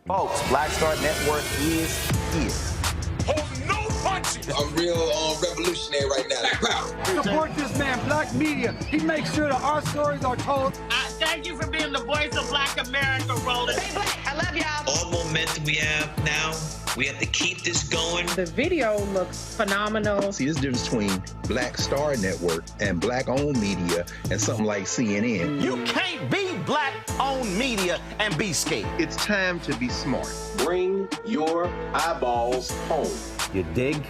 Folks, Black Star Network is here. Hold no punches! I'm real revolutionary right now. Support this man, Black Media. He makes sure that our stories are told. Thank you for being the voice of Black America, Roland. Stay black. I love y'all. All momentum we have now, we have to keep this going. The video looks phenomenal. See, this difference between Black Star Network and Black-owned media and something like CNN. You can't be Black-owned media and be scared. It's time to be smart. Bring your eyeballs home. You dig?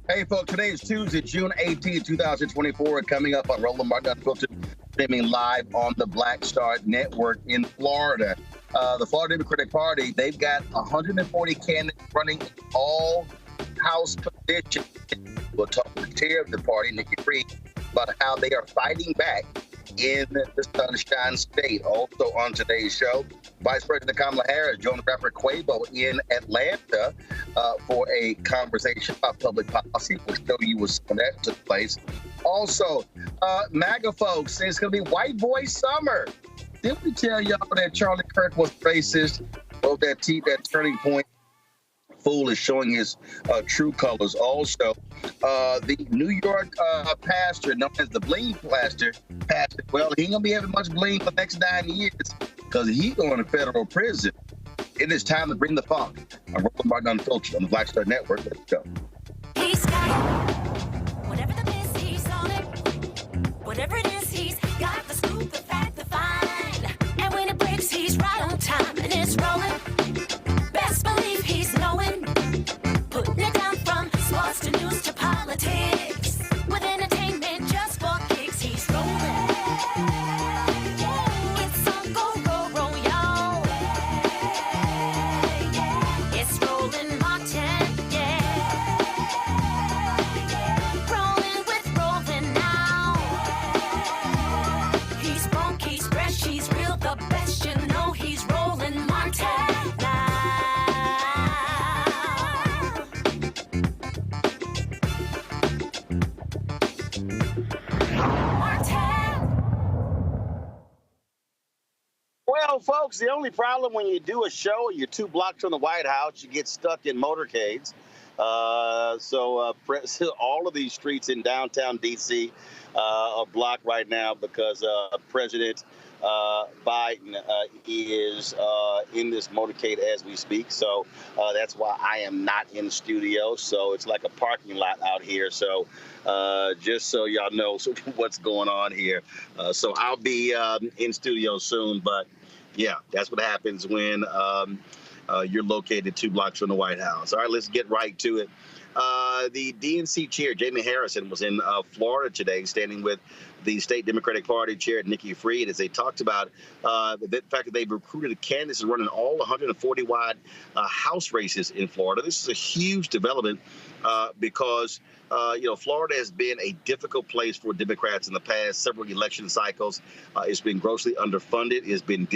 Hey, folks, today is Tuesday, June 18, 2024. Coming up on Roland Martin Unfiltered, streaming live on the Black Star Network in Florida. The Florida Democratic Party, they've got 140 candidates running all House positions. We'll talk to the chair of the party, Nikki Freed, about how they are fighting back in the Sunshine State. Also on today's show, Vice President Kamala Harris joined rapper Quavo in Atlanta for a conversation about public policy. We'll show you where some of that took place. Also, MAGA folks, it's going to be white boy summer. Didn't we tell y'all that Charlie Kirk was racist? Oh, that turning point. Fool is showing his true colors. Also, the New York pastor, known as the Bling pastor, well, he ain't gonna be having much bling for the next 9 years because he's going to federal prison. It is time to bring the funk. I'm Roland Martin Unfiltered on the Black Star Network. Let's go. He's got whatever the is, he's on it. Whatever it is, he's got the scoop, the fact, the find. And when it breaks, he's right on time and it's rolling. Best believe he's knowing, putting it down from sports to news to politics. With entertainment just for kicks, he's rolling. It's on go, roll, y'all. It's Roland Martin, rolling with Roland now. He's funk, he's fresh, he's real, the best, you know he's Roland Martin. Well, folks, the only problem when you do a show, you're 2 blocks from the White House, you get stuck in motorcades. So all of these streets in downtown D.C. Are blocked right now because President Biden is in this motorcade as we speak. So that's why I am not in studio. So it's like a parking lot out here. So just so y'all know what's going on here. So I'll be in studio soon. But yeah, that's what happens when you're located 2 blocks from the White House. All right, let's get right to it. The DNC chair, Jamie Harrison, was in Florida today, standing with the state Democratic Party chair, Nikki Freed, as they talked about the fact that they've recruited candidates and running all 140 wide House races in Florida. This is a huge development because Florida has been a difficult place for Democrats in the past several election cycles. It's been grossly underfunded. It's been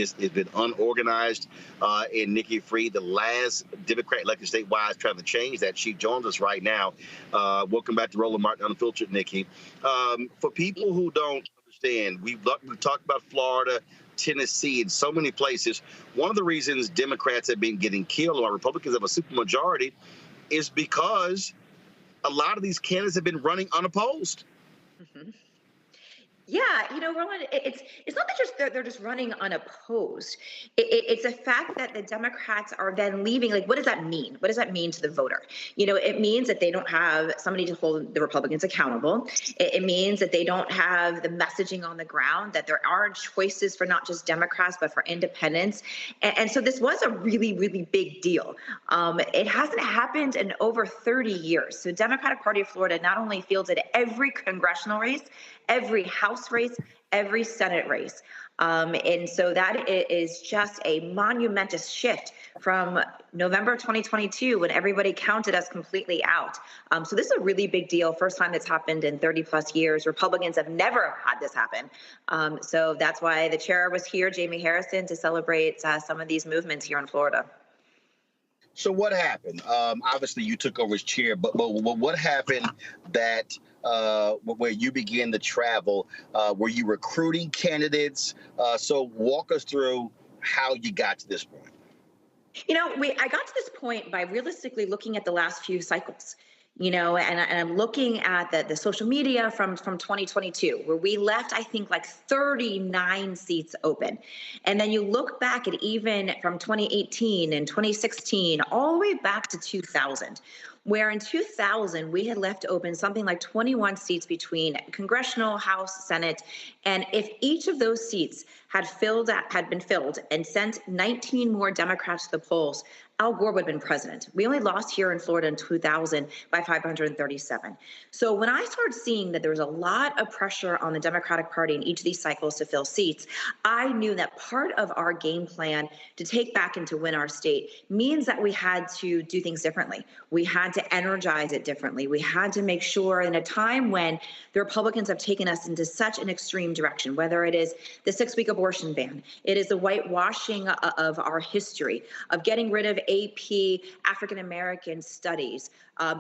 unorganized. And Nikki Freed, the last Democrat elected statewide, is trying to change that. She joins us right now. Welcome back to Roland Martin Unfiltered, Nikki. For people who don't understand, we've talked about Florida, Tennessee, and so many places. One of the reasons Democrats have been getting killed, or Republicans have a supermajority, is because a lot of these candidates have been running unopposed. Mm-hmm. Yeah, Roland, it's not that they're just running unopposed. It's a fact that the Democrats are then leaving. Like, what does that mean? What does that mean to the voter? It means that they don't have somebody to hold the Republicans accountable. It means that they don't have the messaging on the ground, that there are choices for not just Democrats, but for independents. And so this was a really, really big deal. It hasn't happened in over 30 years. So Democratic Party of Florida not only fielded every congressional race, every House race, every Senate race. And so that is just a monumentous shift from November 2022 when everybody counted us completely out. So this is a really big deal. First time that's happened in 30 plus years. Republicans have never had this happen. So that's why the chair was here, Jamie Harrison, to celebrate some of these movements here in Florida. So what happened? Obviously, you took over as chair, but what happened that where you began to travel? Were you recruiting candidates? So walk us through how you got to this point. I got to this point by realistically looking at the last few cycles. And I'm looking at the social media from 2022, where we left, I think, like 39 seats open. And then you look back at even from 2018 and 2016, all the way back to 2000, where in 2000, we had left open something like 21 seats between congressional, House, Senate. And if each of those seats had been filled and sent 19 more Democrats to the polls, Al Gore would have been president. We only lost here in Florida in 2000 by 537. So when I started seeing that there was a lot of pressure on the Democratic Party in each of these cycles to fill seats, I knew that part of our game plan to take back and to win our state means that we had to do things differently. We had to energize it differently. We had to make sure in a time when the Republicans have taken us into such an extreme direction, whether it is the 6-week abortion ban, it is the whitewashing of our history, of getting rid of AP African American studies,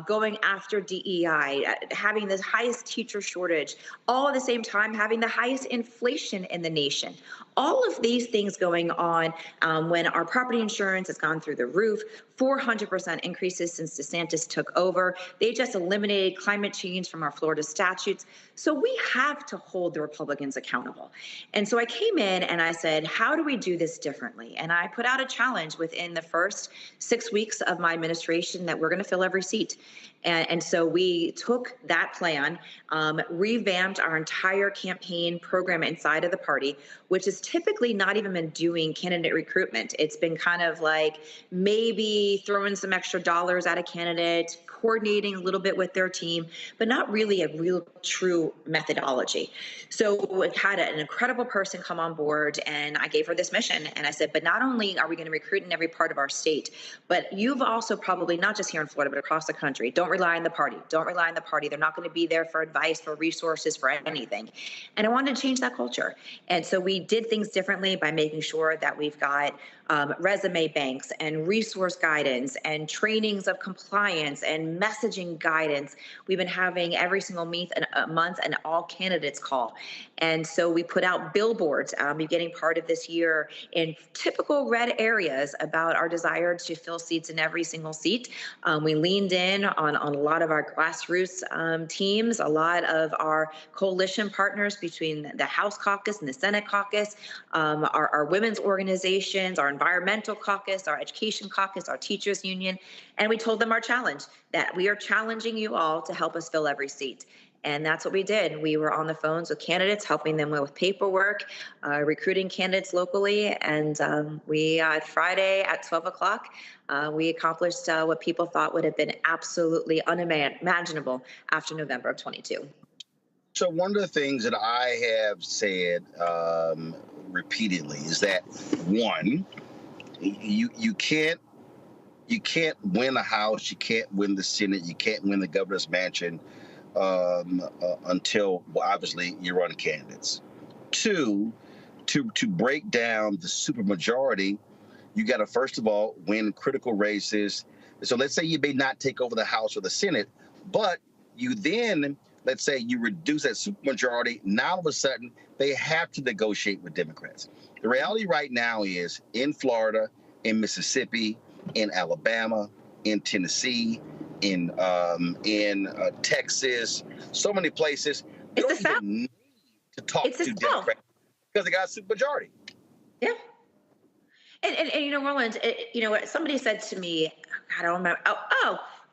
going after DEI, having the highest teacher shortage, all at the same time having the highest inflation in the nation. All of these things going on when our property insurance has gone through the roof, 400% increases since DeSantis took over. They just eliminated climate change from our Florida statutes. So we have to hold the Republicans accountable. And so I came in and I said, how do we do this differently? And I put out a challenge within the first 6 weeks of my administration that we're going to fill every seat. And so we took that plan, revamped our entire campaign program inside of the party, which has typically not even been doing candidate recruitment. It's been kind of like maybe throwing some extra dollars at a candidate, coordinating a little bit with their team, but not really a real true methodology. So we had an incredible person come on board, and I gave her this mission. And I said, but not only are we going to recruit in every part of our state, but you've also probably, not just here in Florida, but across the country, don't rely on the party. Don't rely on the party. They're not going to be there for advice, for resources, for anything. And I wanted to change that culture. And so we did things differently by making sure that we've got resume banks and resource guidance and trainings of compliance and messaging guidance. We've been having every single month an all candidates call. And so we put out billboards beginning part of this year in typical red areas about our desire to fill seats in every single seat. We leaned in on a lot of our grassroots teams, a lot of our coalition partners between the House caucus and the Senate caucus, our women's organizations, our environmental caucus, our education caucus, our teachers union. And we told them our challenge, that we are challenging you all to help us fill every seat. And that's what we did. We were on the phones with candidates, helping them with paperwork, recruiting candidates locally. And Friday at 12 o'clock, we accomplished what people thought would have been absolutely unimaginable after November of 22. So one of the things that I have said repeatedly is that, one, you can't win a House, you can't win the Senate, you can't win the governor's mansion until, well, obviously, you run candidates. Two, to break down the supermajority, you got to, first of all, win critical races. So let's say you may not take over the House or the Senate, but you then, let's say you reduce that supermajority. Now, all of a sudden, they have to negotiate with Democrats. The reality right now is in Florida, in Mississippi, in Alabama, in Tennessee, in Texas, so many places, they don't even need to talk to Democrats because they got a supermajority. Yeah. And you know, Roland, somebody said to me, I don't remember.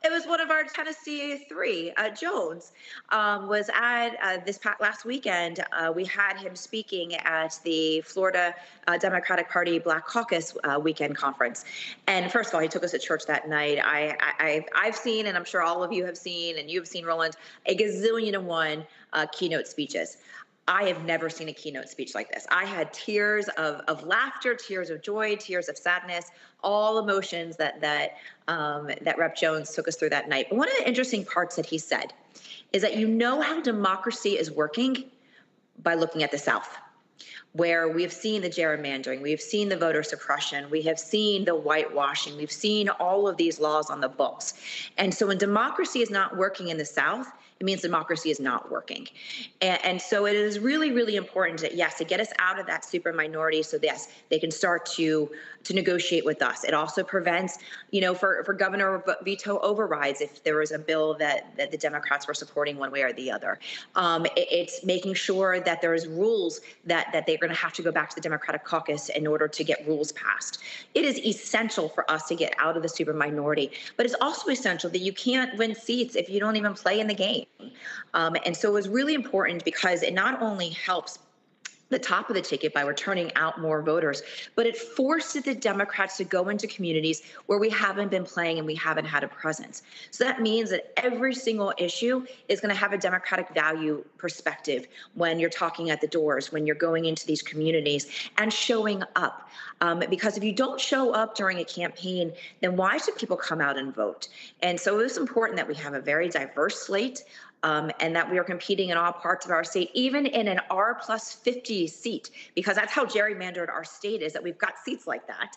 It was one of our Tennessee three, Jones, was at this last weekend. We had him speaking at the Florida Democratic Party Black Caucus weekend conference. And first of all, he took us to church that night. I've seen, and I'm sure all of you have seen, and you've seen, Roland, a gazillion and one keynote speeches. I have never seen a keynote speech like this. I had tears of laughter, tears of joy, tears of sadness, all emotions that Rep. Jones took us through that night. But one of the interesting parts that he said is that you know how democracy is working by looking at the South, where we have seen the gerrymandering, we have seen the voter suppression, we have seen the whitewashing, we've seen all of these laws on the books. And so when democracy is not working in the South, it means democracy is not working. And so it is really, really important that, yes, to get us out of that super minority so, yes, they can start to negotiate with us. It also prevents, for governor veto overrides if there was a bill that the Democrats were supporting one way or the other. It's making sure that there's rules that they're going to have to go back to the Democratic caucus in order to get rules passed. It is essential for us to get out of the super minority, but it's also essential that you can't win seats if you don't even play in the game. And so it was really important because it not only helps the top of the ticket by turning out more voters, but it forces the Democrats to go into communities where we haven't been playing and we haven't had a presence. So that means that every single issue is going to have a Democratic value perspective when you're talking at the doors, when you're going into these communities and showing up. Because if you don't show up during a campaign, then why should people come out and vote? And so it's important that we have a very diverse slate. And that we are competing in all parts of our state, even in an R+50 seat, because that's how gerrymandered our state is, that we've got seats like that.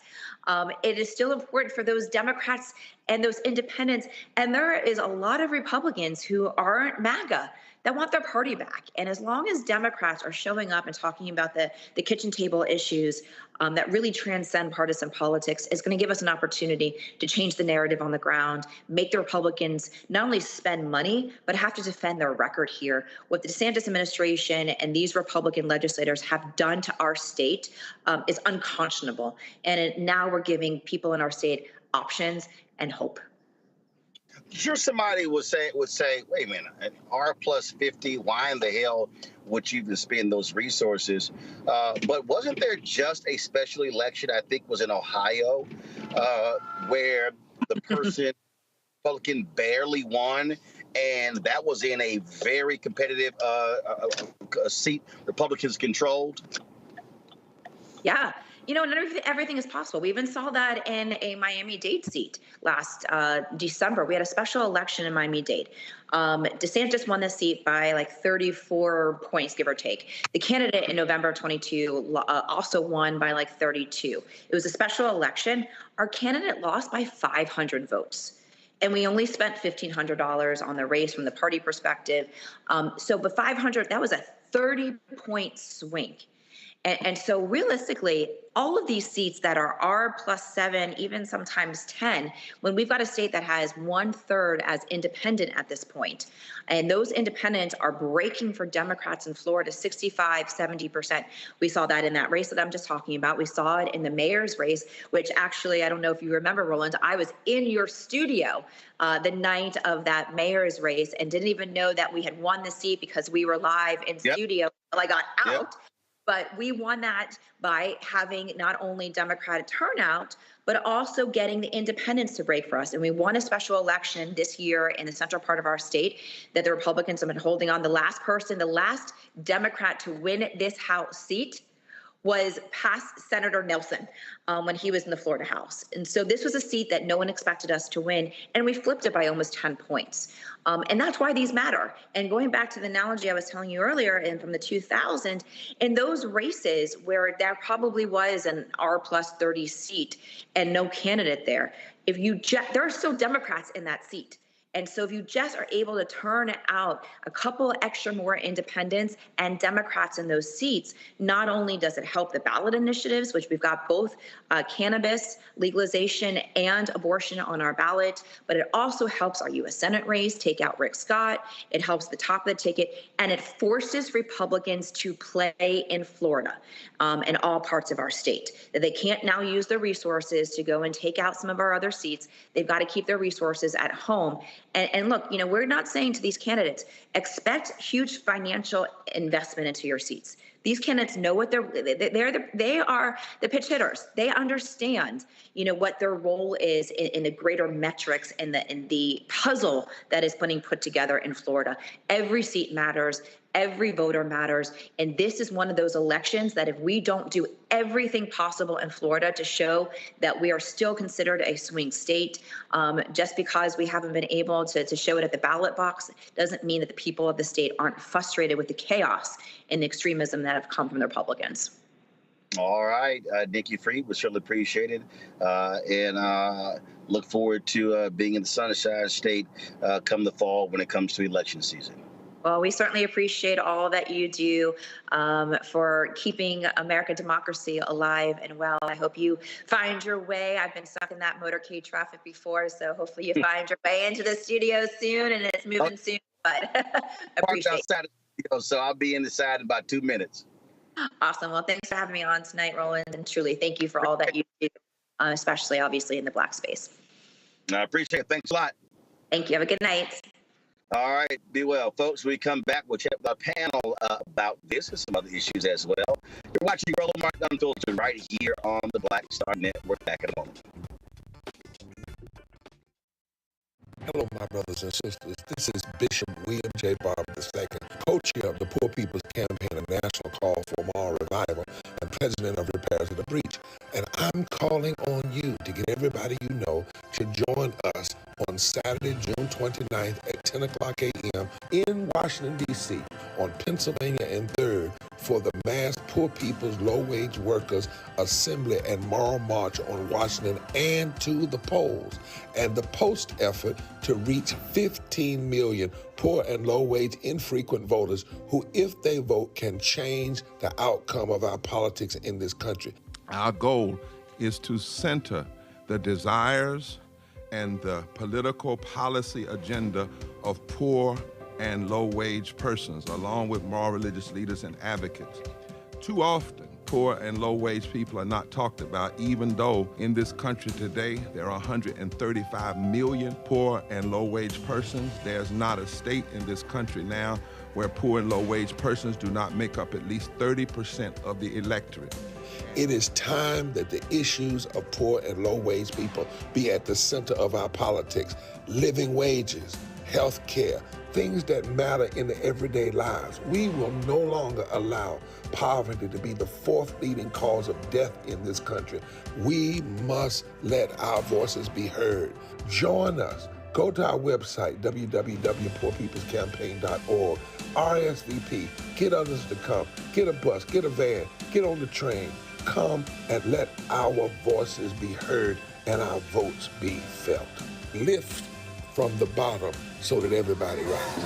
It is still important for those Democrats and those independents. And there is a lot of Republicans who aren't MAGA that want their party back. And as long as Democrats are showing up and talking about the kitchen table issues that really transcend partisan politics, is going to give us an opportunity to change the narrative on the ground, make the Republicans not only spend money, but have to defend their record here. What the DeSantis administration and these Republican legislators have done to our state is unconscionable. And now we're giving people in our state options and hope. Sure, somebody would say, wait a minute, an R+50, why in the hell would you even spend those resources? But wasn't there just a special election, I think was in Ohio, where the person, Republican, barely won, and that was in a very competitive seat Republicans controlled? Yeah. You know, and everything is possible. We even saw that in a Miami-Dade seat last December. We had a special election in Miami-Dade. DeSantis won the seat by like 34 points, give or take. The candidate in November 22 also won by like 32. It was a special election. Our candidate lost by 500 votes. And we only spent $1,500 on the race from the party perspective. But 500, that was a 30-point swing. And so realistically, all of these seats that are R+7, even sometimes 10, when we've got a state that has 1/3 as independent at this point, and those independents are breaking for Democrats in Florida 65, 70%. We saw that in that race that I'm just talking about. We saw it in the mayor's race, which actually, I don't know if you remember, Roland, I was in your studio the night of that mayor's race and didn't even know that we had won the seat because we were live in studio until I got out. Yep. But we won that by having not only Democratic turnout, but also getting the independents to break for us. And we won a special election this year in the central part of our state that the Republicans have been holding on. The last Democrat to win this House seat was past Senator Nelson when he was in the Florida House. And so this was a seat that no one expected us to win, and we flipped it by almost 10 points. And that's why these matter. And going back to the analogy I was telling you earlier, and from the 2000, in those races where there probably was an R+30 seat and no candidate there, there are still Democrats in that seat. And so if you just are able to turn out a couple extra more independents and Democrats in those seats, not only does it help the ballot initiatives, which we've got both cannabis legalization and abortion on our ballot, but it also helps our U.S. Senate race, take out Rick Scott. It helps the top of the ticket, and it forces Republicans to play in Florida and all parts of our state. That they can't now use their resources to go and take out some of our other seats. They've got to keep their resources at home. And look, we're not saying to these candidates, expect huge financial investment into your seats. These candidates know what they are the pitch hitters. They understand, what their role is in the greater metrics and in the puzzle that is being put together in Florida. Every seat matters. Every voter matters. And this is one of those elections that if we don't do everything possible in Florida to show that we are still considered a swing state, just because we haven't been able to show it at the ballot box doesn't mean that the people of the state aren't frustrated with the chaos and the extremism that have come from the Republicans. All right. Nikki Freed was surely appreciated. And look forward to being in the Sunshine State come the fall when it comes to election season. Well, we certainly appreciate all that you do for keeping American democracy alive and well. I hope you find your way. I've been stuck in that motorcade traffic before, so hopefully you find your way into the studio soon, and it's moving soon. But I appreciate it. Outside of the studio, so I'll be inside in about 2 minutes. Awesome. Well, thanks for having me on tonight, Roland, and truly thank you for all that you do, especially obviously in the Black space. I appreciate it. Thanks a lot. Thank you. Have a good night. All right, be well, folks. When we come back, we'll check with our panel about this and some other issues as well. You're watching Roland Unfiltered right here on the Black Star Network. Back in a moment. Hello, my brothers and sisters. This is Bishop William J. Barber II, co-chair of the Poor People's Campaign and National Call for Moral Revival and president of Repairs of the Breach. And I'm calling on you to get everybody you know to join us on Saturday, June 29th at 10 o'clock a.m. in Washington, D.C. on Pennsylvania and 3rd for the mass Poor People's Low-Wage Workers Assembly and Moral March on Washington and to the polls, and the post effort to reach 15 million poor and low-wage infrequent voters who, if they vote, can change the outcome of our politics in this country. Our goal is to center the desires and the political policy agenda of poor and low-wage persons, along with moral religious leaders and advocates. Too often, poor and low-wage people are not talked about, even though in this country today, there are 135 million poor and low-wage persons. There's not a state in this country now where poor and low-wage persons do not make up at least 30% of the electorate. It is time that the issues of poor and low-wage people be at the center of our politics. Living wages, health care, things that matter in the everyday lives. We will no longer allow poverty to be the fourth leading cause of death in this country. We must let our voices be heard. Join us. Go to our website, www.poorpeoplescampaign.org. RSVP. Get others to come. Get a bus. Get a van. Get on the train. Come and let our voices be heard and our votes be felt. Lift from the bottom so that everybody rises.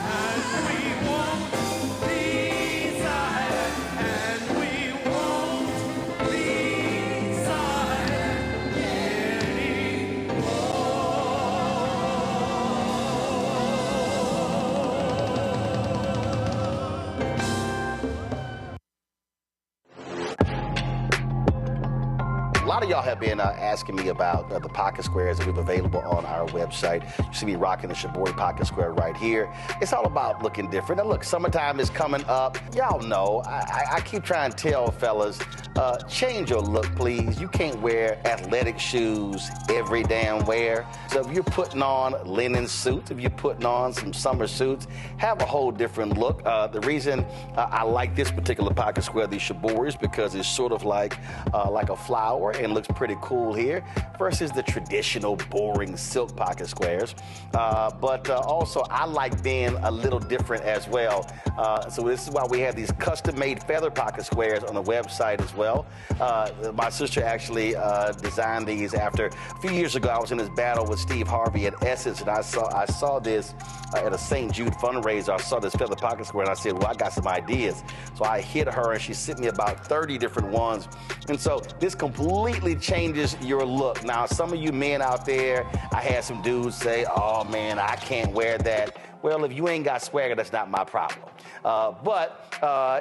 A lot of y'all have been asking me about the pocket squares that we have available on our website. You see me rocking the Shibori pocket square right here. It's all about looking different. Now look, summertime is coming up. Y'all know, I keep trying to tell fellas, change your look, please. You can't wear athletic shoes every damn wear. So if you're putting on linen suits, if you're putting on some summer suits, have a whole different look. The reason I like this particular pocket square, the Shibori, is because it's sort of like a flower and looks pretty cool here versus the traditional boring silk pocket squares. But also I like being a little different as well. So this is why we have these custom-made feather pocket squares on the website as well. My sister actually designed these after a few years ago. I was in this battle with Steve Harvey at Essence, and I saw this at a St. Jude fundraiser. I saw this feather pocket square, and I said, well, I got some ideas. So I hit her, and she sent me about 30 different ones. And so this completely changes your look. Now, some of you men out there, I had some dudes say, oh, man, I can't wear that. Well, if you ain't got swagger, that's not my problem. But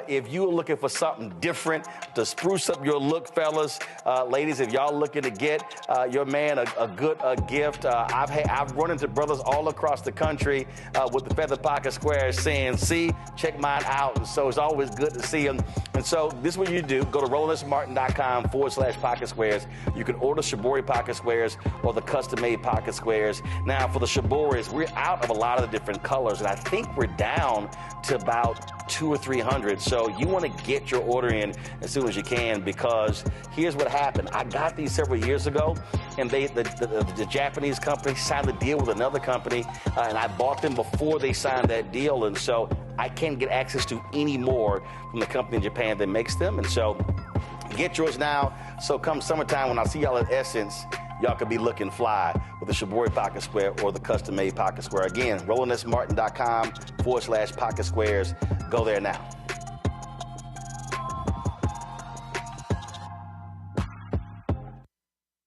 if you're looking for something different to spruce up your look, fellas, ladies, if y'all looking to get your man a good gift, I've run into brothers all across the country with the feather pocket squares saying, see, check mine out. And so it's always good to see them. And so this is what you do. Go to RolandSMartin.com/pocket squares. You can order Shibori pocket squares or the custom-made pocket squares. Now, for the Shiboris, we're out of a lot of the different colors, and I think we're down to about 200 or 300. So you want to get your order in as soon as you can, because here's what happened. I got these several years ago, and the Japanese company signed a deal with another company, and I bought them before they signed that deal, and so I can't get access to any more from the company in Japan that makes them. And so get yours now. So come summertime, when I see y'all at Essence, y'all could be looking fly with the Shibori pocket square or the custom-made pocket square. Again, RolandSMartin.com/pocket squares. Go there now.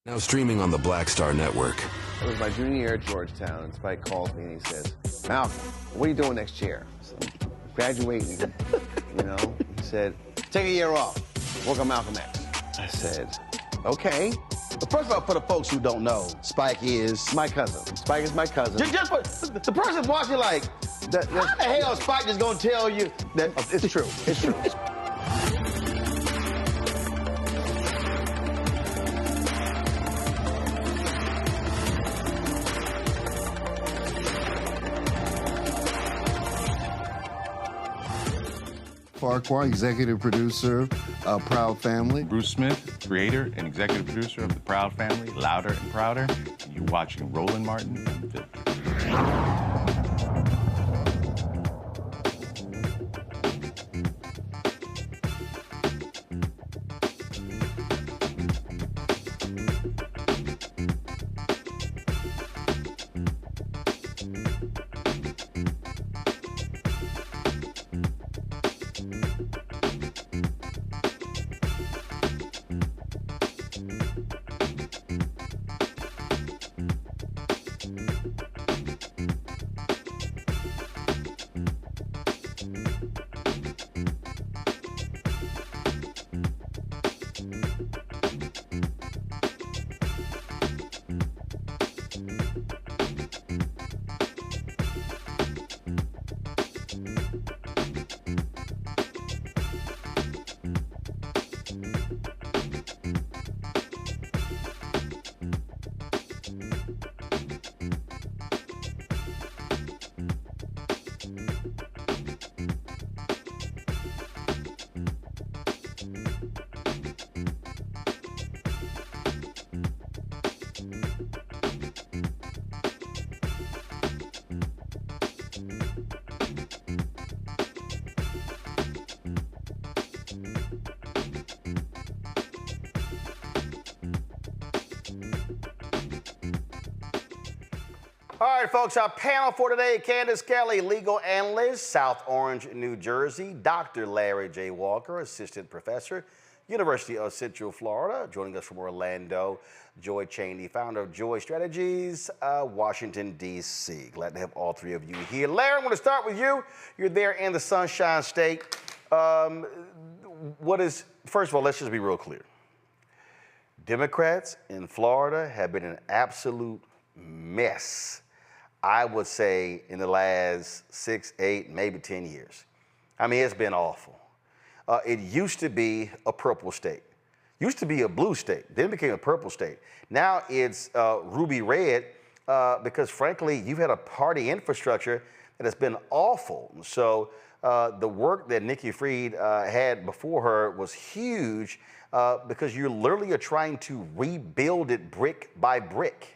Now streaming on the Black Star Network. It was my junior year at Georgetown, and Spike calls me and he says, Malcolm, what are you doing next year? I said, graduating, you know? He said, take a year off, work on Malcolm X. I said, okay. But first of all, for the folks who don't know, Spike is my cousin. Spike is my cousin. Just for the person watching, like, How the hell is Spike just gonna tell you that it's true? It's true. Farquhar, executive producer of Proud Family. Bruce Smith, creator and executive producer of The Proud Family, Louder and Prouder. And you're watching Roland Martin Unfiltered. All right, folks, our panel for today, Candace Kelly, legal analyst, South Orange, New Jersey, Dr. Larry J. Walker, assistant professor, University of Central Florida, joining us from Orlando, Joy Chaney, founder of Joy Strategies, Washington, D.C. Glad to have all three of you here. Larry, I'm going to start with you. You're there in the Sunshine State. First of all, let's just be real clear. Democrats in Florida have been an absolute mess, I would say, in the last 6, 8, maybe 10 years. I mean, it's been awful. It used to be a purple state. Used to be a blue state, then became a purple state. Now it's ruby red because, frankly, you've had a party infrastructure that has been awful. So the work that Nikki Freed had before her was huge because you literally are trying to rebuild it brick by brick.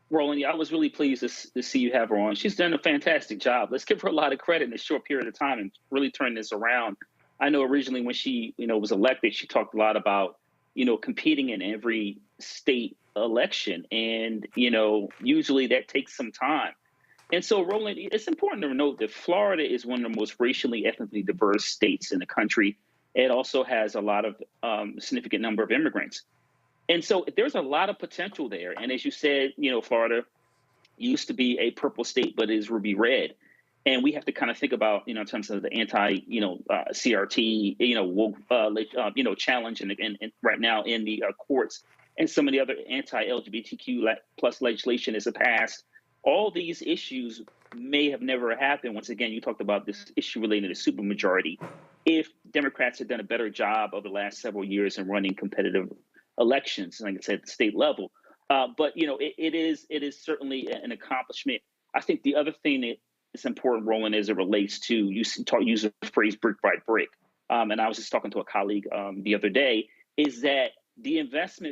Roland, I was really pleased to see you have her on. She's done a fantastic job. Let's give her a lot of credit in a short period of time and really turn this around. I know originally when she, was elected, she talked a lot about, competing in every state election. And, usually that takes some time. And so, Roland, it's important to note that Florida is one of the most racially, ethnically diverse states in the country. It also has a lot of significant number of immigrants. And so there's a lot of potential there. And as you said, Florida used to be a purple state, but is ruby red. And we have to kind of think about, in terms of the CRT, challenge and right now in the courts and some of the other anti-LGBTQ plus legislation is passed. All these issues may have never happened. Once again, you talked about this issue related to supermajority. If Democrats had done a better job over the last several years in running competitive elections, like I said, at the state level. But, it is certainly an accomplishment. I think the other thing that is important, Roland, as it relates to, use the phrase brick by brick. And I was just talking to a colleague the other day, is that the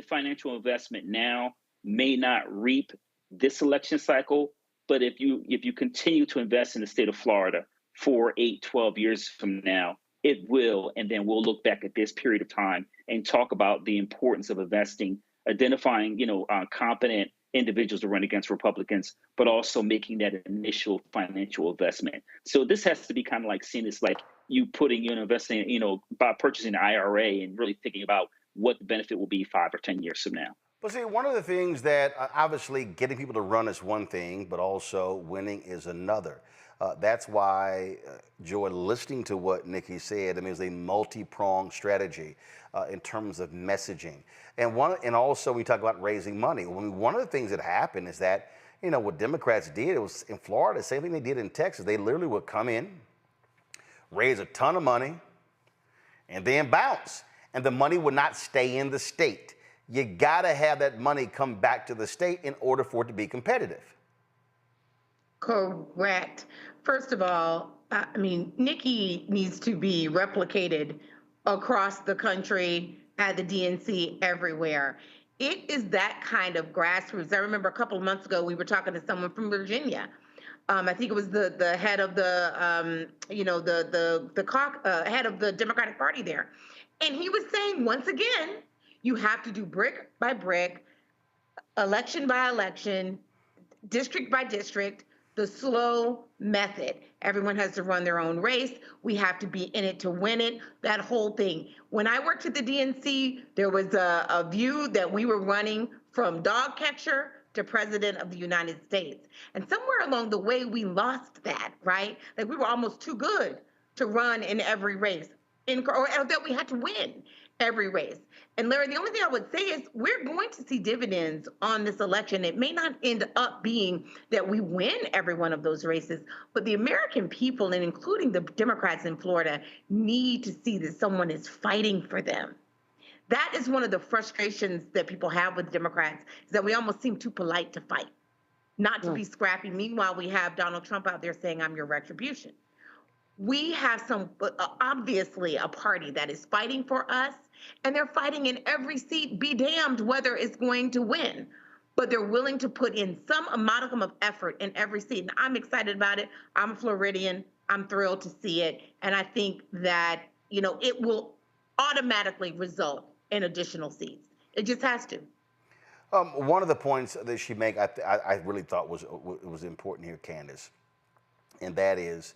financial investment now may not reap this election cycle. But if you continue to invest in the state of Florida for 8, 12 years from now, it will. And then we'll look back at this period of time and talk about the importance of investing, identifying, competent individuals to run against Republicans, but also making that initial financial investment. So this has to be kind of like seen as like you investing, by purchasing an IRA and really thinking about what the benefit will be 5 or 10 years from now. Well, see, one of the things that obviously getting people to run is one thing, but also winning is another. That's why, Joy, listening to what Nikki said, it's a multi-pronged strategy in terms of messaging. And also when you talk about raising money, one of the things that happened is that, You know, what Democrats did, it was in Florida, same thing they did in Texas. They literally would come in, raise a ton of money, and then bounce. And the money would not stay in the state. You gotta have that money come back to the state in order for it to be competitive. Correct. First of all, I mean, Nikki needs to be replicated across the country, at the DNC, everywhere. It is that kind of grassroots. I remember a couple of months ago, we were talking to someone from Virginia. I think it was the head of the, head of the Democratic Party there. And he was saying, once again, you have to do brick by brick, election by election, district by district, the slow method. Everyone has to run their own race. We have to be in it to win it, that whole thing. When I worked at the DNC, there was a view that we were running from dog catcher to President of the United States. And somewhere along the way, we lost that, right? Like we were almost too good to run in every race, or that we had to win every race. And Larry, the only thing I would say is we're going to see dividends on this election. It may not end up being that we win every one of those races, but the American people, and including the Democrats in Florida, need to see that someone is fighting for them. That is one of the frustrations that people have with Democrats, is that we almost seem too polite to fight, not to be scrappy. Meanwhile, we have Donald Trump out there saying, I'm your retribution. We have obviously a party that is fighting for us, and they're fighting in every seat, be damned whether it's going to win. But they're willing to put in some modicum of effort in every seat. And I'm excited about it. I'm a Floridian. I'm thrilled to see it. And I think that, it will automatically result in additional seats. It just has to. One of the points that she made, I really thought was important here, Candace, and that is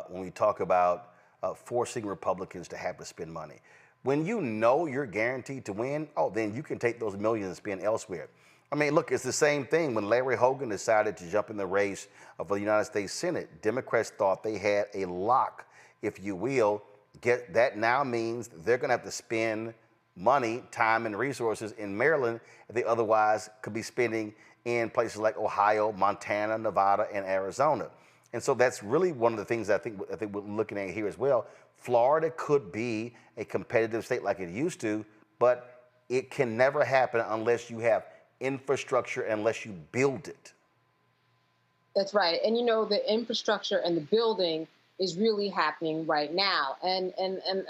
when we talk about forcing Republicans to have to spend money. When you know you're guaranteed to win, then you can take those millions and spend elsewhere. I mean, look, it's the same thing when Larry Hogan decided to jump in the race for the United States Senate. Democrats thought they had a lock, if you will. That now means they're going to have to spend money, time, and resources in Maryland that they otherwise could be spending in places like Ohio, Montana, Nevada, and Arizona. And so that's really one of the things I think we're looking at here as well. Florida could be a competitive state like it used to, but it can never happen unless you have infrastructure, unless you build it. That's right. And the infrastructure and the building is really happening right now. And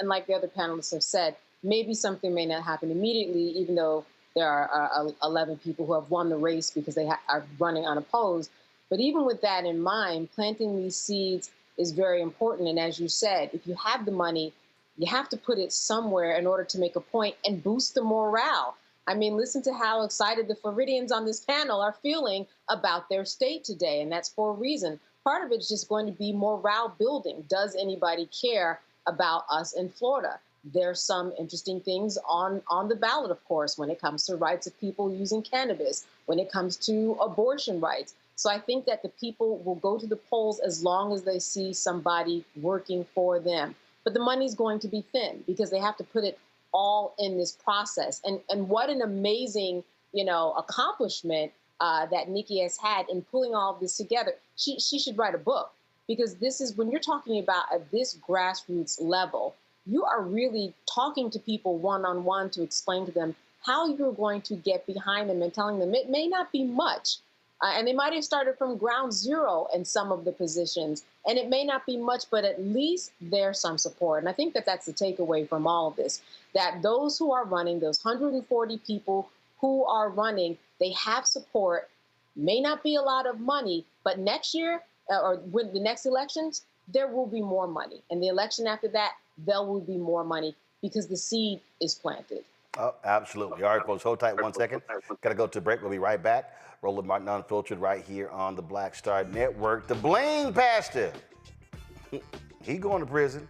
like the other panelists have said, maybe something may not happen immediately, even though there are 11 people who have won the race because they are running unopposed. But even with that in mind, planting these seeds is very important. And as you said, if you have the money, you have to put it somewhere in order to make a point and boost the morale. I mean, listen to how excited the Floridians on this panel are feeling about their state today. And that's for a reason. Part of it is just going to be morale building. Does anybody care about us in Florida? There's some interesting things on the ballot, of course, when it comes to rights of people using cannabis, when it comes to abortion rights. So I think that the people will go to the polls as long as they see somebody working for them. But the money's going to be thin because they have to put it all in this process. And what an amazing, accomplishment that Nikki has had in pulling all of this together. She should write a book, because this is, when you're talking about at this grassroots level, you are really talking to people one-on-one to explain to them how you're going to get behind them and telling them it may not be much. And they might have started from ground zero in some of the positions, and it may not be much, but at least there's some support. And I think that that's the takeaway from all of this, that those who are running, those 140 people who are running, they have support. May not be a lot of money, but next year, or with the next elections, there will be more money. And the election after that, there will be more money because the seed is planted. Oh, absolutely. All right, folks, hold tight 1 second. Got to go to break. We'll be right back. Roland Martin Unfiltered right here on the Black Star Network. The Bling pastor, he going to prison.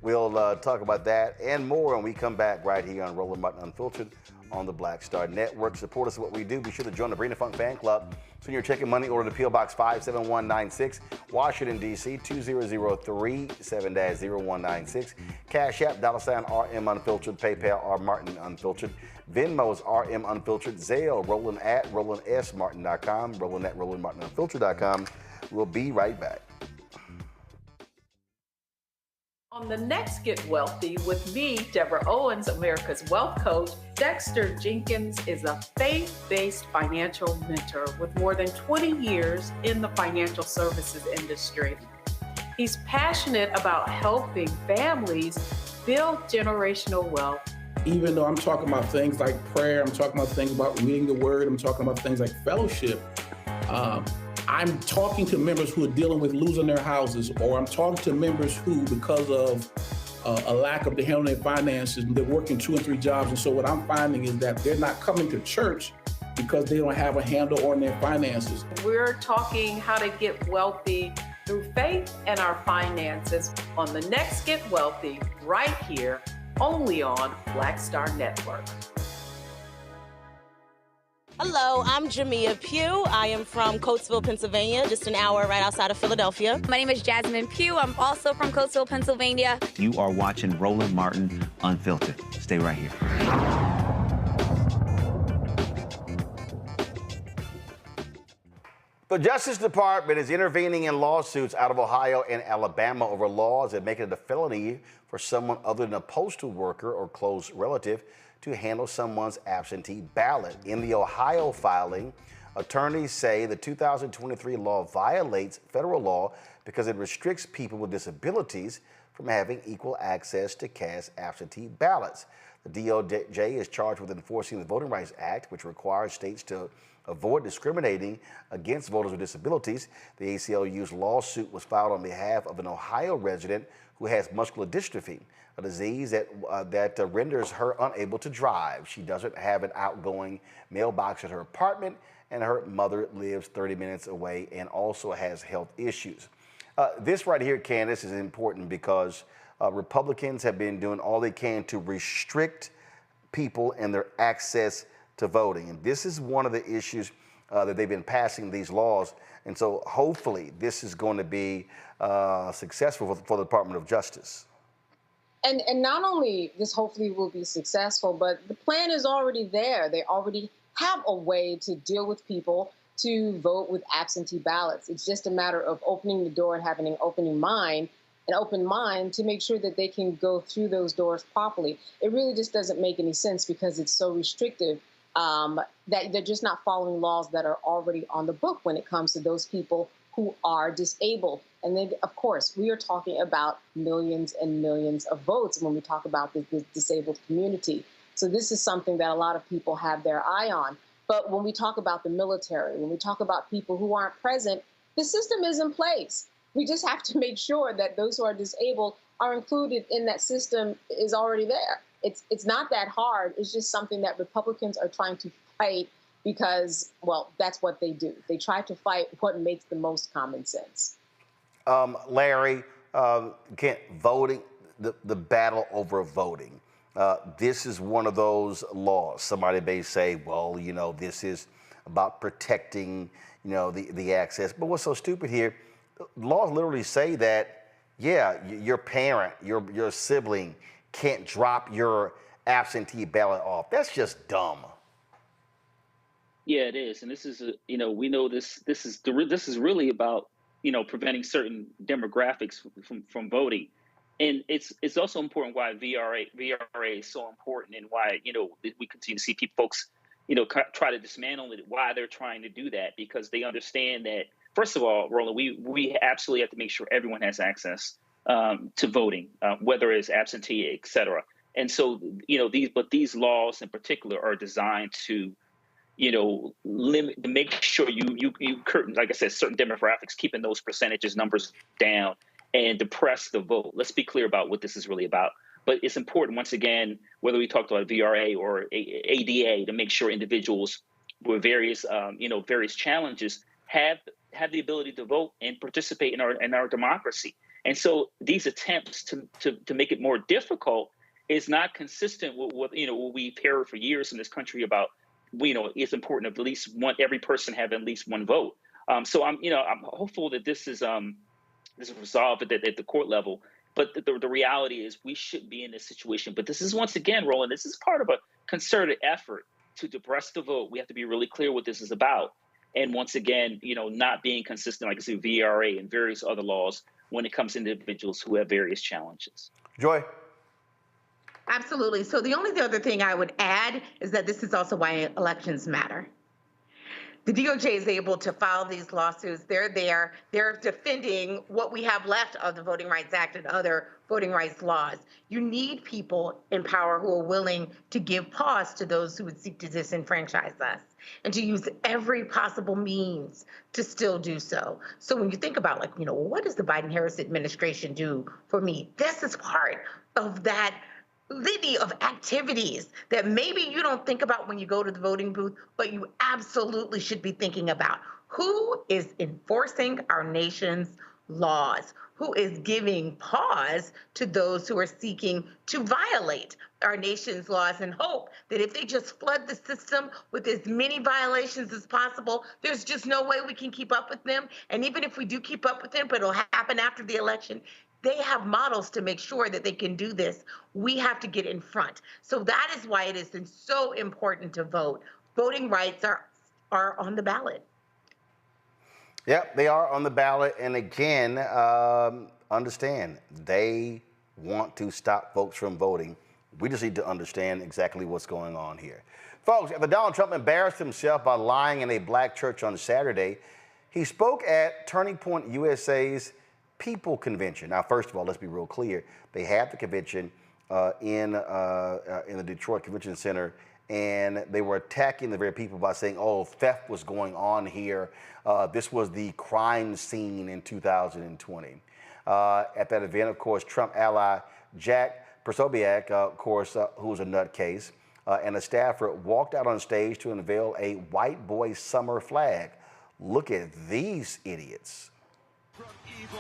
We'll talk about that and more when we come back right here on Roland Martin Unfiltered on the Black Star Network. Support us in what we do. Be sure to join the Brina Funk Fan Club. Send your check and money order to P.O. Box 57196, Washington, D.C. 20037 7-0196. Cash App, $RM Unfiltered. PayPal, R Martin Unfiltered. Venmo's RM Unfiltered. Zelle, Roland at RolandSMartin.com. Roland at RolandMartinUnfiltered.com. We'll be right back. On the next Get Wealthy with me, Deborah Owens, America's Wealth Coach, Dexter Jenkins is a faith-based financial mentor with more than 20 years in the financial services industry. He's passionate about helping families build generational wealth. Even though I'm talking about things like prayer, I'm talking about things about reading the word, I'm talking about things like fellowship, I'm talking to members who are dealing with losing their houses, or I'm talking to members who, because of a lack of the handling their finances, they're working 2 and 3 jobs. And so what I'm finding is that they're not coming to church because they don't have a handle on their finances. We're talking how to get wealthy through faith and our finances on the next Get Wealthy, right here, only on Black Star Network. Hello, I'm Jamia Pugh. I am from Coatesville, Pennsylvania, just an hour right outside of Philadelphia. My name is Jasmine Pugh. I'm also from Coatesville, Pennsylvania. You are watching Roland Martin Unfiltered. Stay right here. The Justice Department is intervening in lawsuits out of Ohio and Alabama over laws that make it a felony for someone other than a postal worker or close relative to handle someone's absentee ballot. In the Ohio filing, attorneys say the 2023 law violates federal law because it restricts people with disabilities from having equal access to cast absentee ballots. The DOJ is charged with enforcing the Voting Rights Act, which requires states to avoid discriminating against voters with disabilities. The ACLU's lawsuit was filed on behalf of an Ohio resident who has muscular dystrophy, a disease that renders her unable to drive. She doesn't have an outgoing mailbox at her apartment, and her mother lives 30 minutes away and also has health issues. This right here, Candace, is important because Republicans have been doing all they can to restrict people and their access to voting. And this is one of the issues that they've been passing these laws. And so hopefully this is going to be successful for the Department of Justice. And not only this hopefully will be successful, but the plan is already there. They already have a way to deal with people to vote with absentee ballots. It's just a matter of opening the door and having an open mind to make sure that they can go through those doors properly. It really just doesn't make any sense because it's so restrictive that they're just not following laws that are already on the book when it comes to those people who are disabled. And then, of course, we are talking about millions and millions of votes when we talk about the disabled community. So this is something that a lot of people have their eye on. But when we talk about the military, when we talk about people who aren't present, the system is in place. We just have to make sure that those who are disabled are included in that system is already there. It's not that hard. It's just something that Republicans are trying to fight because, well, that's what they do. They try to fight what makes the most common sense. Larry, voting, the battle over voting. This is one of those laws. Somebody may say, well, you know, this is about protecting, you know, the access. But what's so stupid here, laws literally say that, yeah, your parent, your sibling can't drop your absentee ballot off. That's just dumb. Yeah, it is. And this is, we know this is really about, preventing certain demographics from voting. And it's also important why VRA is so important and why, we continue to see folks, try to dismantle it, why they're trying to do that, because they understand that, first of all, Roland, we absolutely have to make sure everyone has access to voting, whether it's absentee, et cetera. And so, these laws in particular are designed to, limit, to make sure you curtain, like I said, certain demographics, keeping those percentages numbers down and depress the vote. Let's be clear about what this is really about. But it's important, once again, whether we talked about VRA or ADA, to make sure individuals with various challenges have the ability to vote and participate in our democracy. And so these attempts to make it more difficult is not consistent with what we've heard for years in this country about it's important at least every person have at least one vote. So I'm hopeful that this is resolved at the court level. But the reality is we shouldn't be in this situation. But this is, once again, Roland, this is part of a concerted effort to depress the vote. We have to be really clear what this is about. And once again, not being consistent, like I said, VRA and various other laws when it comes to individuals who have various challenges. Joy? Absolutely. So the other thing I would add is that this is also why elections matter. The DOJ is able to file these lawsuits. They're there. They're defending what we have left of the Voting Rights Act and other voting rights laws. You need people in power who are willing to give pause to those who would seek to disenfranchise us and to use every possible means to still do so. So when you think about, what does the Biden-Harris administration do for me? This is part of that litany of activities that maybe you don't think about when you go to the voting booth, but you absolutely should be thinking about. Who is enforcing our nation's laws? Who is giving pause to those who are seeking to violate our nation's laws and hope that if they just flood the system with as many violations as possible, there's just no way we can keep up with them. And even if we do keep up with them, but it'll happen after the election, they have models to make sure that they can do this. We have to get in front. So that is why it is so important to vote. Voting rights are on the ballot. Yep, they are on the ballot. And again, understand, they want to stop folks from voting. We just need to understand exactly what's going on here. Folks, after Donald Trump embarrassed himself by lying in a black church on Saturday, he spoke at Turning Point USA's People Convention. Now, first of all, let's be real clear. They had the convention in the Detroit Convention Center, and they were attacking the very people by saying, oh, theft was going on here. This was the crime scene in 2020. At that event, of course, Trump ally Jack Posobiec, of course, who was a nutcase, and a staffer walked out on stage to unveil a white boy summer flag. Look at these idiots. From evil.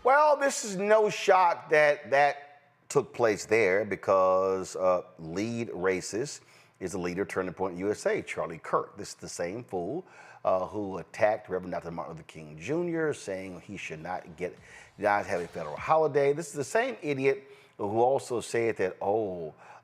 Well, this is no shock that took place there because lead racist is the leader of Turning Point USA, Charlie Kirk. This is the same fool who attacked Reverend Dr. Martin Luther King Jr., saying he should not have a federal holiday. This is the same idiot who also said that,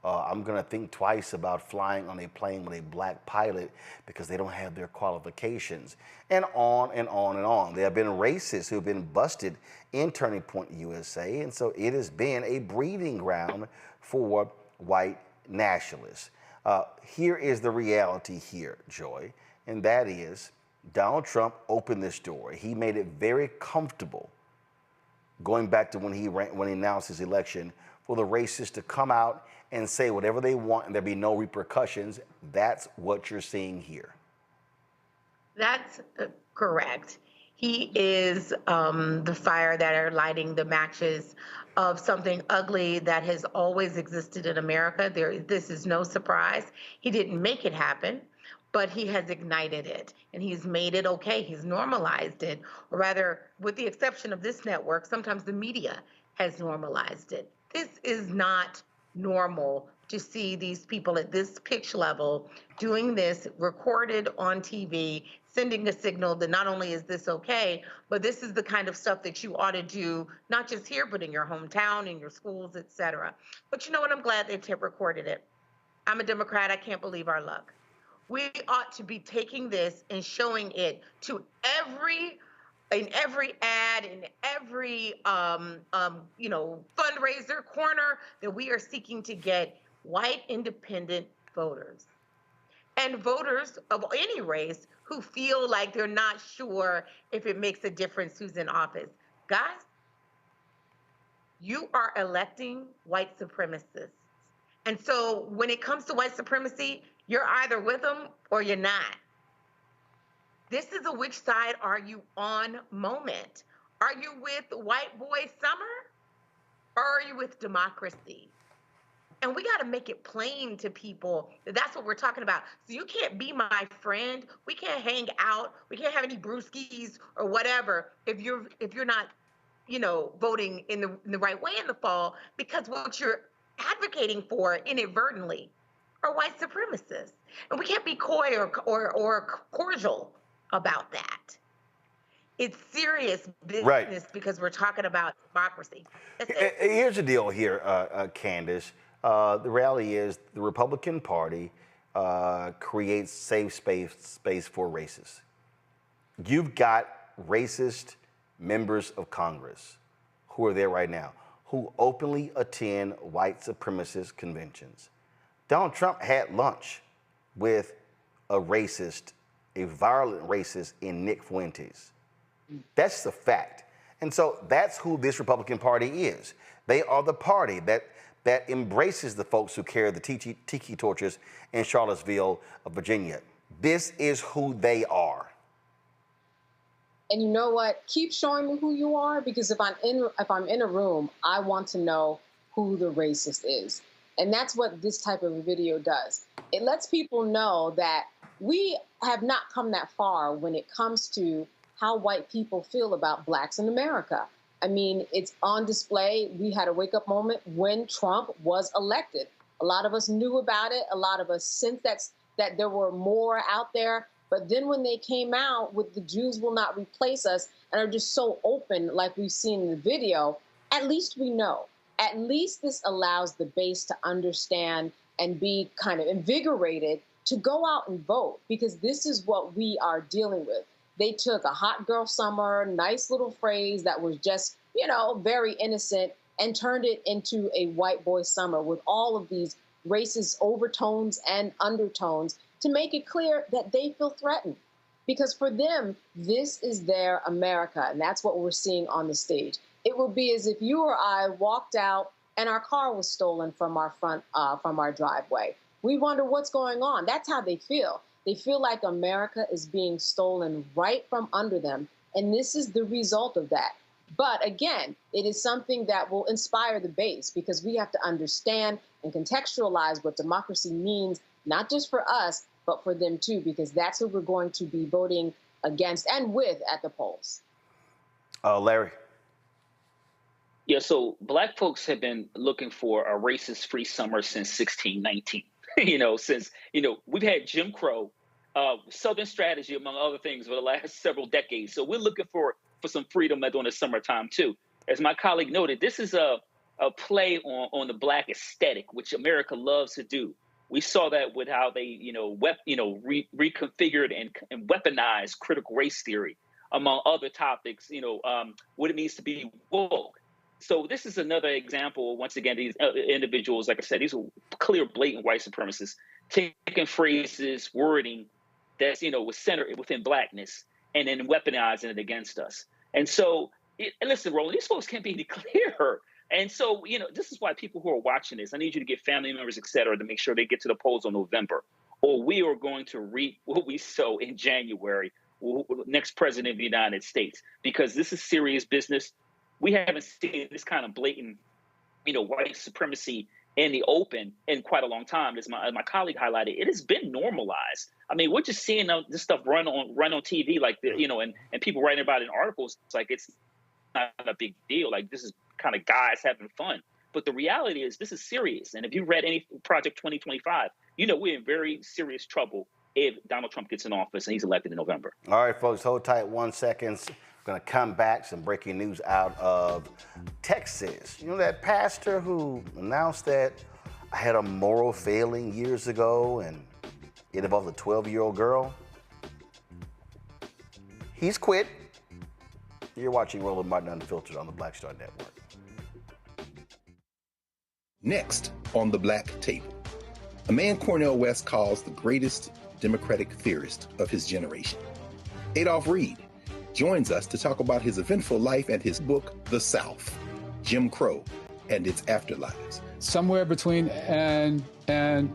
I'm going to think twice about flying on a plane with a black pilot because they don't have their qualifications, and on and on and on. There have been racists who have been busted in Turning Point USA, and so it has been a breeding ground for white nationalists. Here is the reality here, Joy, and that is Donald Trump opened this door. He made it very comfortable, going back to when he announced his election, for the racists to come out and say whatever they want and there be no repercussions. That's what you're seeing here. That's correct. He is the fire that are lighting the matches of something ugly that has always existed in America. This is no surprise. He didn't make it happen, but he has ignited it, and he's made it okay. He's normalized it, or rather, with the exception of this network, sometimes the media has normalized it. This is not normal to see these people at this pitch level doing this, recorded on TV, sending a signal that not only is this okay, but this is the kind of stuff that you ought to do, not just here, but in your hometown, in your schools, et cetera. But you know what? I'm glad they recorded it. I'm a Democrat. I can't believe our luck. We ought to be taking this and showing it to every ad, in every fundraiser corner that we are seeking to get white independent voters and voters of any race who feel like they're not sure if it makes a difference who's in office. Guys, you are electing white supremacists. And so when it comes to white supremacy, you're either with them or you're not. This is a which side are you on moment. Are you with white boy summer or are you with democracy? And we got to make it plain to people that that's what we're talking about. So you can't be my friend. We can't hang out. We can't have any brewskis or whatever if you're not, voting in the right way in the fall, because what you're advocating for inadvertently are white supremacists. And we can't be coy or cordial about that. It's serious business, right, because we're talking about democracy. Here's the deal here, Candace. The reality is the Republican Party creates safe space for racists. You've got racist members of Congress who are there right now, who openly attend white supremacist conventions. Donald Trump had lunch with a violent racist in Nick Fuentes. That's the fact. And so that's who this Republican Party is. They are the party that embraces the folks who carry the tiki torches in Charlottesville, Virginia. This is who they are. And you know what? Keep showing me who you are, because if I'm in a room, I want to know who the racist is. And that's what this type of a video does. It lets people know that we have not come that far when it comes to how white people feel about blacks in America. I mean, it's on display. We had a wake-up moment when Trump was elected. A lot of us knew about it. A lot of us sensed that there were more out there. But then when they came out with the Jews will not replace us and are just so open, like we've seen in the video, at least we know. At least this allows the base to understand and be kind of invigorated to go out and vote, because this is what we are dealing with. They took a hot girl summer, nice little phrase that was just, very innocent, and turned it into a white boy summer with all of these racist overtones and undertones to make it clear that they feel threatened. Because for them, this is their America, and that's what we're seeing on the stage. It would be as if you or I walked out and our car was stolen from our from our driveway. We wonder what's going on. That's how they feel. They feel like America is being stolen right from under them, and this is the result of that. But again, it is something that will inspire the base, because we have to understand and contextualize what democracy means, not just for us, but for them too, because that's who we're going to be voting against and with at the polls. Larry. Yeah, so black folks have been looking for a racist-free summer since 1619. Since we've had Jim Crow, Southern strategy, among other things, for the last several decades. So we're looking for some freedom during the summertime too. As my colleague noted, this is a play on the black aesthetic, which America loves to do. We saw that with how they, reconfigured and weaponized critical race theory, among other topics. What it means to be woke. So this is another example. Once again, these individuals, like I said, these are clear, blatant white supremacists taking phrases, wording that's was centered within blackness, and then weaponizing it against us. And so, listen, Roland, these folks can't be any clearer. And so, this is why people who are watching this, I need you to get family members, et cetera, to make sure they get to the polls in November, or we are going to reap what we sow in January next president of the United States, because this is serious business. We haven't seen this kind of blatant, white supremacy in the open in quite a long time. As my colleague highlighted, it has been normalized. I mean, we're just seeing this stuff run on TV, like and people writing about it in articles. It's like it's not a big deal. Like, this is kind of guys having fun. But the reality is this is serious. And if you read any Project 2025, we're in very serious trouble if Donald Trump gets in office and he's elected in November. All right, folks, hold tight 1 second. We're going to come back. Some breaking news out of Texas. You know that pastor who announced that I had a moral failing years ago and it involved a 12-year-old girl? He's quit. You're watching Roland Martin Unfiltered on the Black Star Network. Next on the Black Table, a man Cornel West calls the greatest Democratic theorist of his generation. Adolph Reed joins us to talk about his eventful life and his book, The South, Jim Crow and its Afterlives. Somewhere between an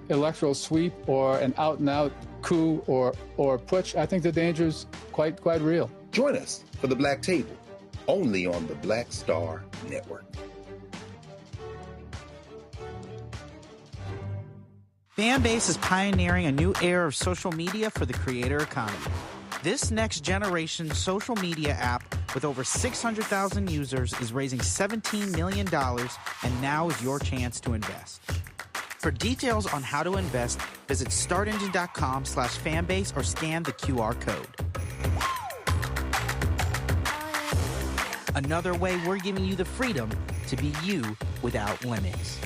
electoral sweep or an out-and-out coup or putsch, I think the danger is quite real. Join us for the Black Table, only on the Black Star Network. Fanbase is pioneering a new era of social media for the creator economy. This next generation social media app with over 600,000 users is raising $17 million, and now is your chance to invest. For details on how to invest, visit startengine.com/fanbase or scan the QR code. Another way we're giving you the freedom to be you without limits.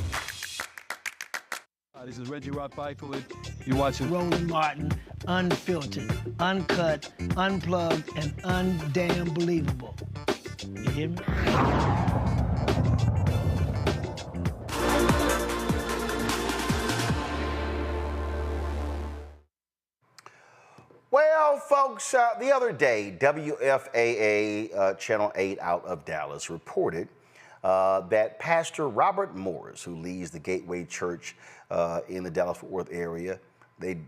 This is Reggie Rock Byford. You're watching Roland Martin, unfiltered, uncut, unplugged, and undamn believable. You hear me? Well, folks, the other day, WFAA Channel 8 out of Dallas reported that Pastor Robert Morris, who leads the Gateway Church in the Dallas-Fort Worth area, they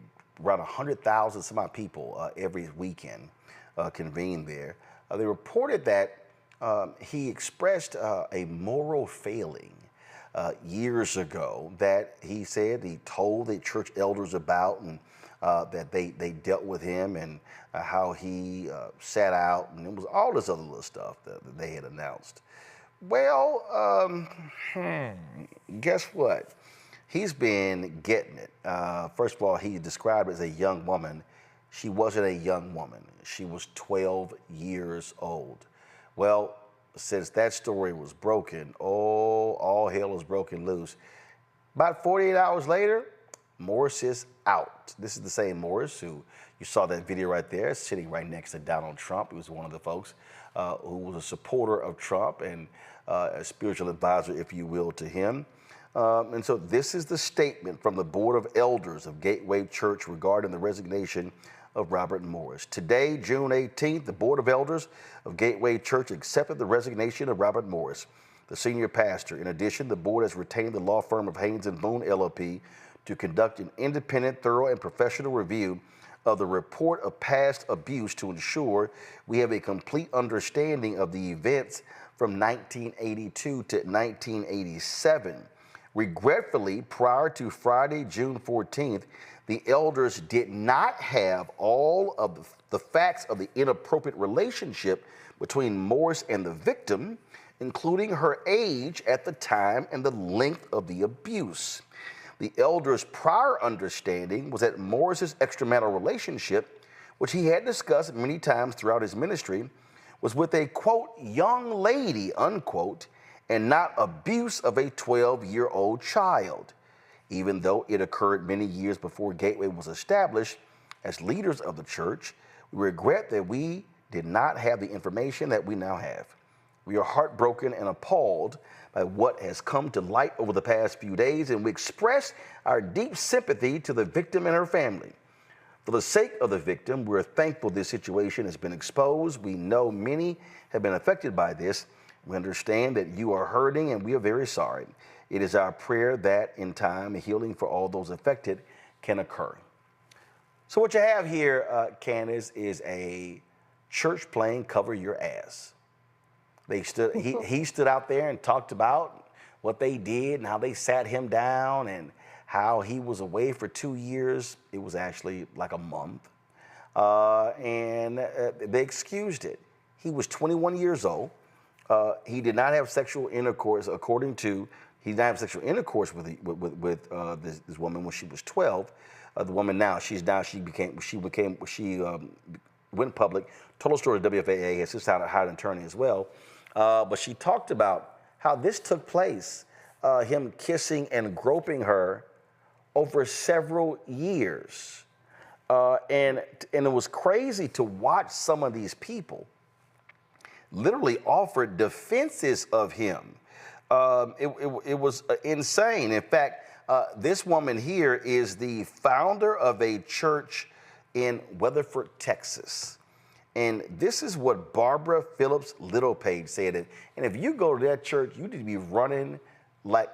around 100,000 some odd people every weekend convene there. They reported that he expressed a moral failing years ago that he said he told the church elders about, and that they dealt with him, and how he sat out, and it was all this other little stuff that they had announced. Well, guess what? He's been getting it. First of all, he described it as a young woman. She wasn't a young woman. She was 12 years old. Well, since that story was broken, all hell is broken loose. About 48 hours later, Morris is out. This is the same Morris who you saw that video right there, sitting right next to Donald Trump. He was one of the folks who was a supporter of Trump and a spiritual advisor, if you will, to him. And so this is the statement from the Board of Elders of Gateway Church regarding the resignation of Robert Morris. Today, June 18th, the Board of Elders of Gateway Church accepted the resignation of Robert Morris, the senior pastor. In addition, the board has retained the law firm of Haynes & Boone, LLP, to conduct an independent, thorough, and professional review of the report of past abuse to ensure we have a complete understanding of the events from 1982 to 1987. Regretfully, prior to Friday, June 14th, the elders did not have all of the facts of the inappropriate relationship between Morris and the victim, including her age at the time and the length of the abuse. The elder's prior understanding was that Morris's extramarital relationship, which he had discussed many times throughout his ministry, was with a, quote, young lady, unquote, and not abuse of a 12-year-old child. Even though it occurred many years before Gateway was established, as leaders of the church, we regret that we did not have the information that we now have. We are heartbroken and appalled by what has come to light over the past few days, and we express our deep sympathy to the victim and her family. For the sake of the victim, we're thankful this situation has been exposed. We know many have been affected by this. We understand that you are hurting, and we are very sorry. It is our prayer that in time, healing for all those affected can occur. So what you have here, Candace, is a church playing Cover Your Ass. He stood out there and talked about what they did and how they sat him down and how he was away for 2 years. It was actually like a month. And they excused it. He was 21 years old. He did not have sexual intercourse, he did not have sexual intercourse with this woman when she was 12. The woman now, she went public, told a story to WFAA, has just hired an attorney as well. But she talked about how this took place, him kissing and groping her over several years. And it was crazy to watch some of these people literally offer defenses of him. It was insane. In fact, this woman here is the founder of a church in Weatherford, Texas. And this is what Barbara Phillips Littlepage said. And if you go to that church, you need to be running like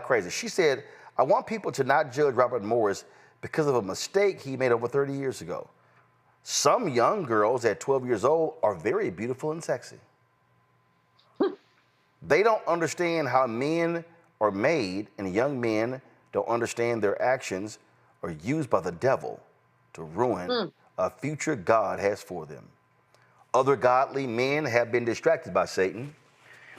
crazy. She said, I want people to not judge Robert Morris because of a mistake he made over 30 years ago. Some young girls at 12 years old are very beautiful and sexy. They don't understand how men are made, and young men don't understand their actions are used by the devil to ruin a future God has for them. Other godly men have been distracted by Satan.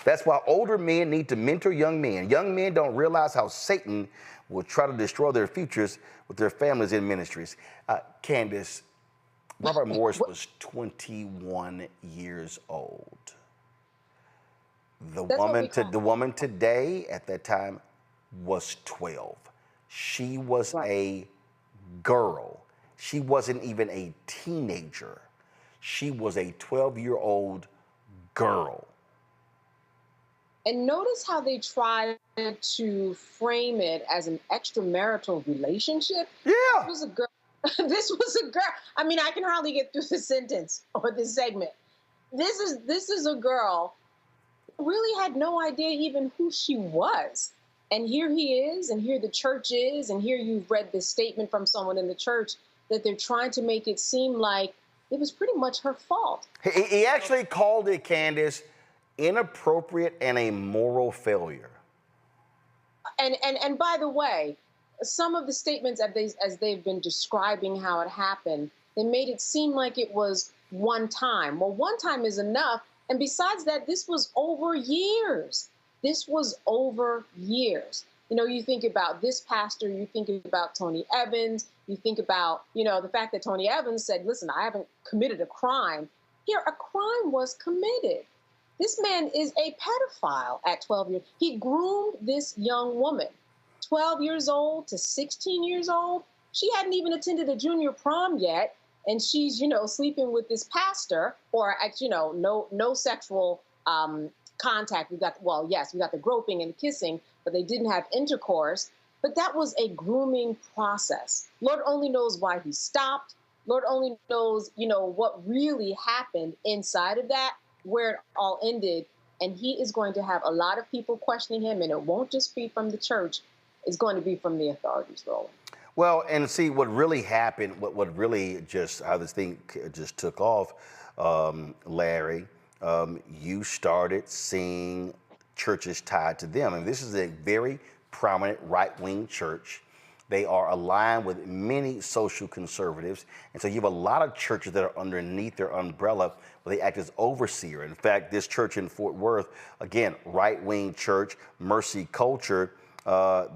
That's why older men need to mentor young men. Young men don't realize how Satan will try to destroy their futures with their families and ministries. Candace, Robert Morris was 21 years old. The woman today at that time was 12. She was a girl. She wasn't even a teenager. She was a 12-year-old girl. And notice how they tried to frame it as an extramarital relationship. Yeah. This was a girl. This was a girl. I mean, I can hardly get through the sentence or this segment. This is a girl who really had no idea even who she was. And here he is, and here the church is, and here you've read this statement from someone in the church that they're trying to make it seem like it was pretty much her fault. He actually called it, Candace, inappropriate and a moral failure. And by the way, some of the statements as they've been describing how it happened, they made it seem like it was one time. Well, one time is enough. And besides that, this was over years. This was over years. You know, you think about this pastor, you think about Tony Evans, you think about, the fact that Tony Evans said, listen, I haven't committed a crime. Here, a crime was committed. This man is a pedophile at 12 years. He groomed this young woman, 12 years old to 16 years old. She hadn't even attended a junior prom yet. And she's, sleeping with this pastor, or, no sexual contact. We got the groping and the kissing, but they didn't have intercourse. But that was a grooming process. Lord only knows why he stopped. Lord only knows, what really happened inside of that, where it all ended. And he is going to have a lot of people questioning him, and it won't just be from the church. It's going to be from the authorities, Roland. Well, and see what really happened, what really just, how this thing just took off, Larry, you started seeing churches tied to them. And this is a very prominent right-wing church. They are aligned with many social conservatives. And so you have a lot of churches that are underneath their umbrella where they act as overseer. In fact, this church in Fort Worth, again, right-wing church, Mercy Culture,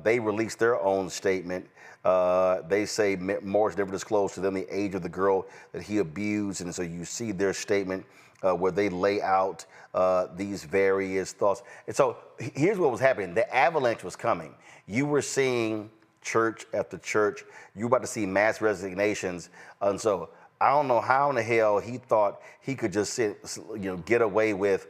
they released their own statement. They say Morris never disclosed to them the age of the girl that he abused. And so you see their statement where they lay out these various thoughts. And so here's what was happening. The avalanche was coming. You were seeing church after church. You were about to see mass resignations. And so I don't know how in the hell he thought he could just get away with,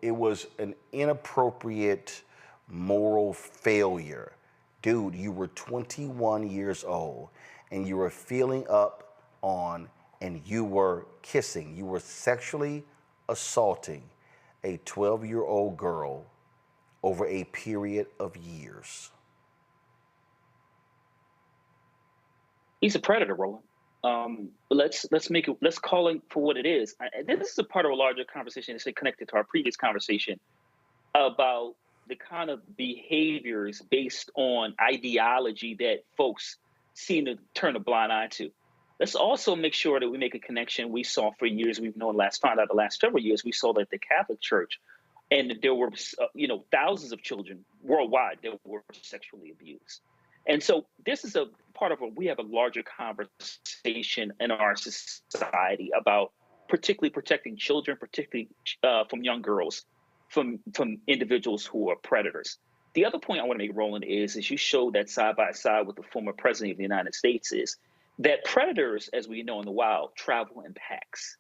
it was an inappropriate moral failure. Dude, you were 21 years old and you were feeling up on and you were kissing. You were sexually assaulting a 12-year-old girl over a period of years. He's a predator, Roland. Let's call it for what it is. This is a part of a larger conversation that's connected to our previous conversation about the kind of behaviors based on ideology that folks seem to turn a blind eye to. Let's also make sure that we make a connection. We saw for years, found out the last several years, we saw that the Catholic Church, and there were, thousands of children worldwide that were sexually abused. And so this is a part of we have a larger conversation in our society about particularly protecting children, particularly from young girls, from individuals who are predators. The other point I want to make, Roland, is you show that side by side with the former president of the United States is that predators, as we know in the wild, travel in packs.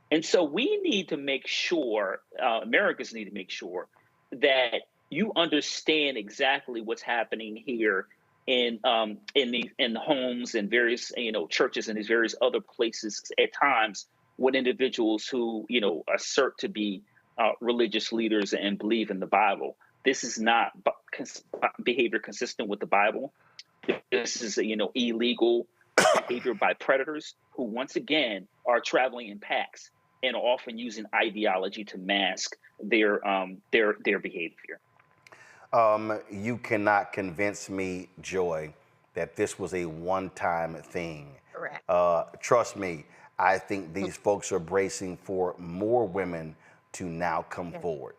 And so we need to make sure, Americans need to make sure that you understand exactly what's happening here in the homes and various churches and these various other places at times when individuals who assert to be religious leaders and believe in the Bible. This is not behavior consistent with the Bible. This is illegal behavior by predators who once again are traveling in packs and are often using ideology to mask their behavior. You cannot convince me, Joy, that this was a one-time thing. Correct. Trust me, I think these folks are bracing for more women to now come forward.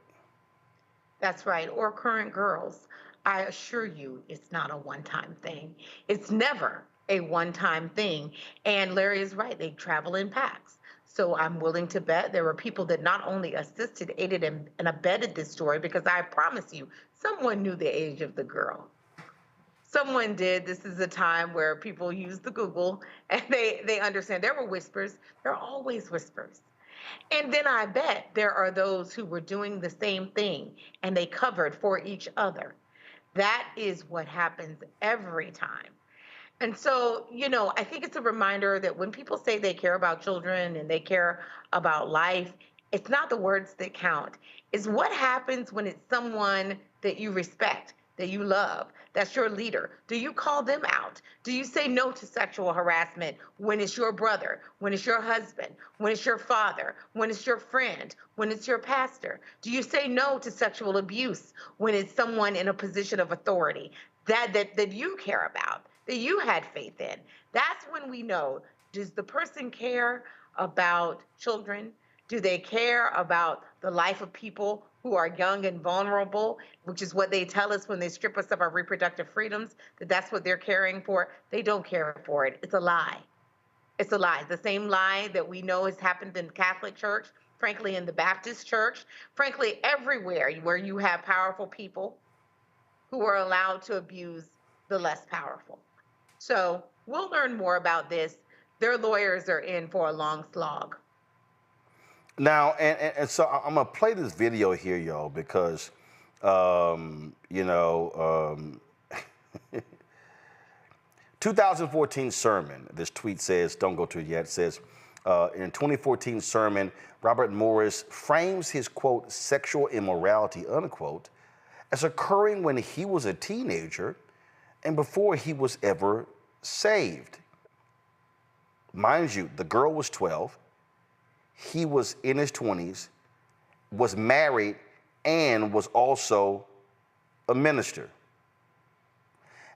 That's right. Or current girls. I assure you it's not a one-time thing. It's never a one-time thing. And Larry is right. They travel in packs. So I'm willing to bet there were people that not only assisted, aided, and abetted this story, because I promise you, someone knew the age of the girl. Someone did. This is a time where people use the Google and they understand. There were whispers. There are always whispers. And then I bet there are those who were doing the same thing and they covered for each other. That is what happens every time. And so, I think it's a reminder that when people say they care about children and they care about life, it's not the words that count. It's what happens when it's someone that you respect, that you love, that's your leader. Do you call them out? Do you say no to sexual harassment when it's your brother, when it's your husband, when it's your father, when it's your friend, when it's your pastor? Do you say no to sexual abuse when it's someone in a position of authority that you care about, that you had faith in? That's when we know, does the person care about children? Do they care about the life of people who are young and vulnerable, which is what they tell us when they strip us of our reproductive freedoms, that's what they're caring for? They don't care for it. It's a lie. It's a lie. The same lie that we know has happened in the Catholic Church, frankly, in the Baptist Church, frankly, everywhere where you have powerful people who are allowed to abuse the less powerful. So we'll learn more about this. Their lawyers are in for a long slog. Now, and so I'm going to play this video here, y'all, because, 2014 sermon, this tweet says, don't go to it yet, says, in 2014 sermon, Robert Morris frames his, quote, sexual immorality, unquote, as occurring when he was a teenager and before he was ever saved. Mind you, the girl was 12. He was in his 20s, was married, and was also a minister.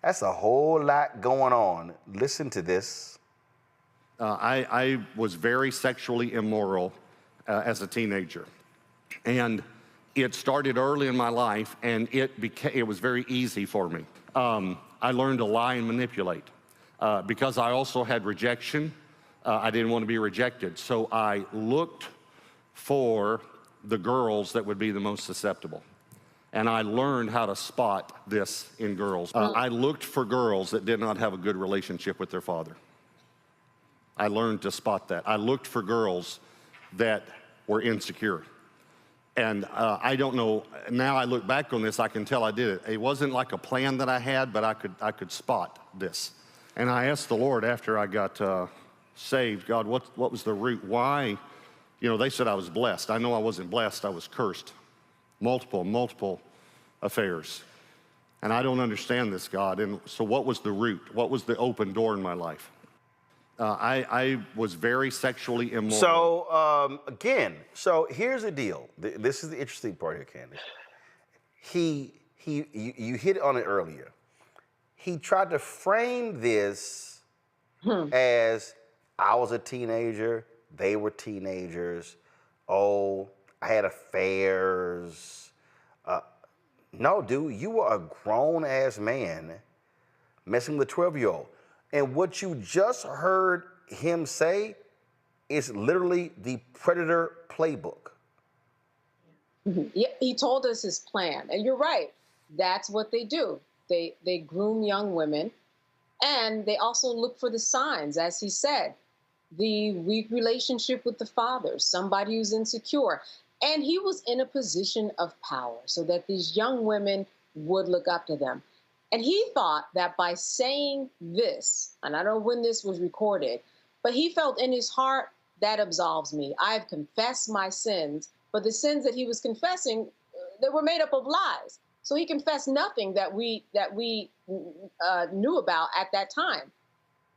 That's a whole lot going on. Listen to this. I was very sexually immoral as a teenager. And it started early in my life, and it was very easy for me. I learned to lie and manipulate. Because I also had rejection, I didn't want to be rejected. So I looked for the girls that would be the most susceptible. And I learned how to spot this in girls. I looked for girls that did not have a good relationship with their father. I learned to spot that. I looked for girls that were insecure. And I don't know, now I look back on this, I can tell I did it. It wasn't like a plan that I had, but I could spot this. And I asked the Lord after I got saved, God, what was the root? Why? They said I was blessed. I know I wasn't blessed, I was cursed. Multiple affairs. And I don't understand this, God. And so what was the root? What was the open door in my life? I was very sexually immoral. So, again, so here's the deal. This is the interesting part here, Candace. You hit on it earlier. He tried to frame this as I was a teenager, they were teenagers. Oh, I had affairs. No, dude, you were a grown-ass man messing with a 12-year-old. And what you just heard him say is literally the Predator playbook. Yeah, he told us his plan. And you're right. That's what they do. They groom young women, and they also look for the signs, as he said, the weak relationship with the father, somebody who's insecure. And he was in a position of power so that these young women would look up to them. And he thought that by saying this, and I don't know when this was recorded, but he felt in his heart, that absolves me. I've confessed my sins, but the sins that he was confessing, they were made up of lies. So he confessed nothing that we knew about at that time.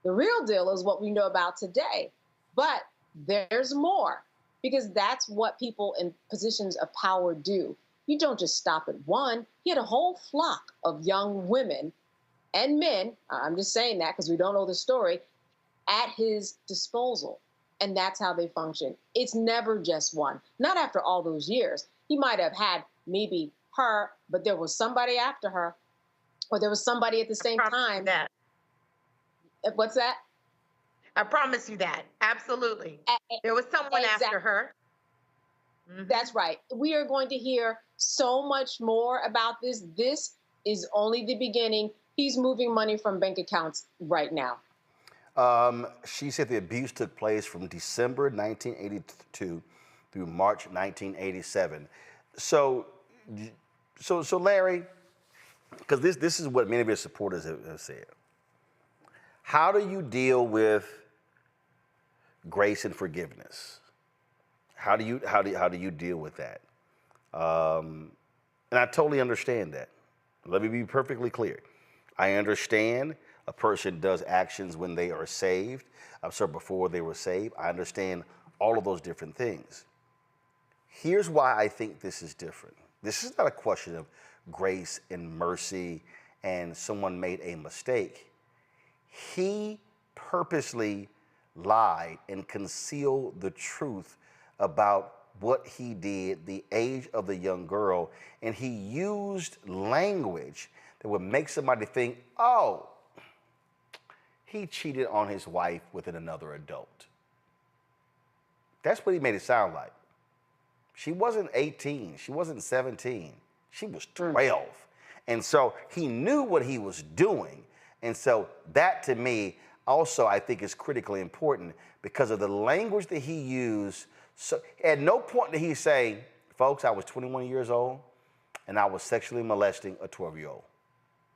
The real deal is what we know about today. But there's more, because that's what people in positions of power do. You don't just stop at one. He had a whole flock of young women and men, I'm just saying that because we don't know the story, at his disposal. And that's how they function. It's never just one. Not after all those years. He might have had maybe her, but there was somebody after her, or there was somebody at the same time. That. What's that? I promise you that. Absolutely. There was someone after her. Mm-hmm. That's right. We are going to hear so much more about this. This is only the beginning. He's moving money from bank accounts right now. She said the abuse took place from December 1982 through March 1987. So Larry, because this is what many of your supporters have said. How do you deal with grace and forgiveness? How do you deal with that? And I totally understand that. Let me be perfectly clear. I understand a person does actions when they are saved. I'm sorry, before they were saved. I understand all of those different things. Here's why I think this is different. This is not a question of grace and mercy and someone made a mistake. He purposely lied and concealed the truth about what he did, the age of the young girl, and he used language that would make somebody think, oh, he cheated on his wife with another adult. That's what he made it sound like. She wasn't 18, she wasn't 17, she was 12. And so he knew what he was doing. And so that to me also I think is critically important because of the language that he used. So at no point did he say, folks, I was 21 years old and I was sexually molesting a 12-year-old.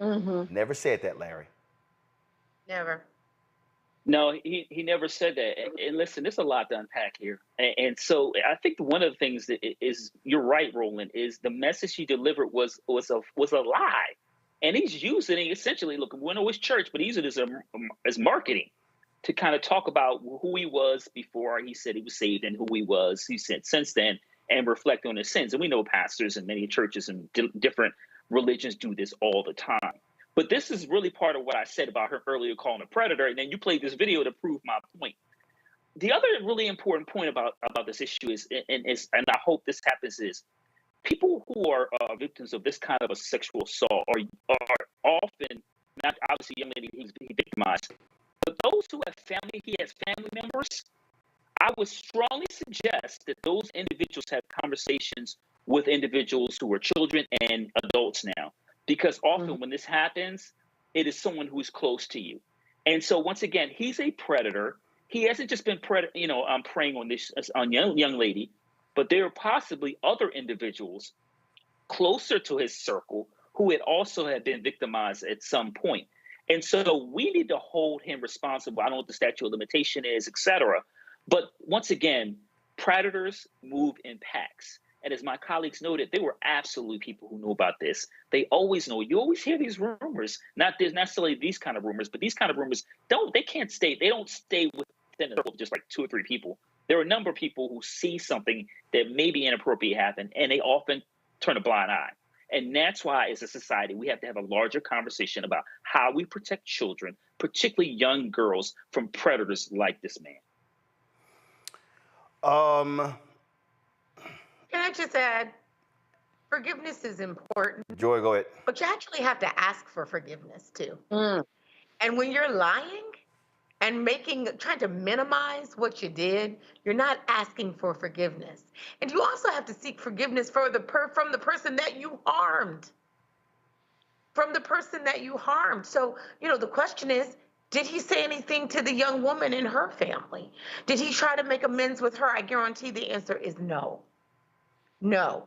Mm-hmm. Never said that, Larry. Never. No, he never said that. And listen, there's a lot to unpack here. And so I think one of the things that is, you're right, Roland, is the message he delivered was a lie. And he's using it essentially, look, we know it's church, but he's using it as marketing to kind of talk about who he was before he said he was saved and who he said since then, and reflect on his sins. And we know pastors and many churches and different religions do this all the time. But this is really part of what I said about her earlier calling a predator, and then you played this video to prove my point. The other really important point about this issue is, and I hope this happens, is people who are victims of this kind of a sexual assault are often, not obviously young lady he victimized, but those who have family, he has family members, I would strongly suggest that those individuals have conversations with individuals who are children and adults now. Because often when this happens, it is someone who is close to you. And so once again, he's a predator. He hasn't just been preying on young lady, but there are possibly other individuals closer to his circle who had been victimized at some point. And so we need to hold him responsible. I don't know what the statute of limitation is, et cetera. But once again, predators move in packs. And as my colleagues noted, there were absolutely people who knew about this. They always know. You always hear these rumors, not necessarily these kind of rumors, but these kind of rumors they don't stay within just like 2 or 3 people. There are a number of people who see something that may be inappropriate happen, and they often turn a blind eye. And that's why, as a society, we have to have a larger conversation about how we protect children, particularly young girls, from predators like this man. Can I just add, forgiveness is important. Joy, go ahead. But you actually have to ask for forgiveness too. And when you're lying and trying to minimize what you did, you're not asking for forgiveness. And you also have to seek forgiveness from the person that you harmed. From the person that you harmed. So, the question is, did he say anything to the young woman in her family? Did he try to make amends with her? I guarantee the answer is no. No.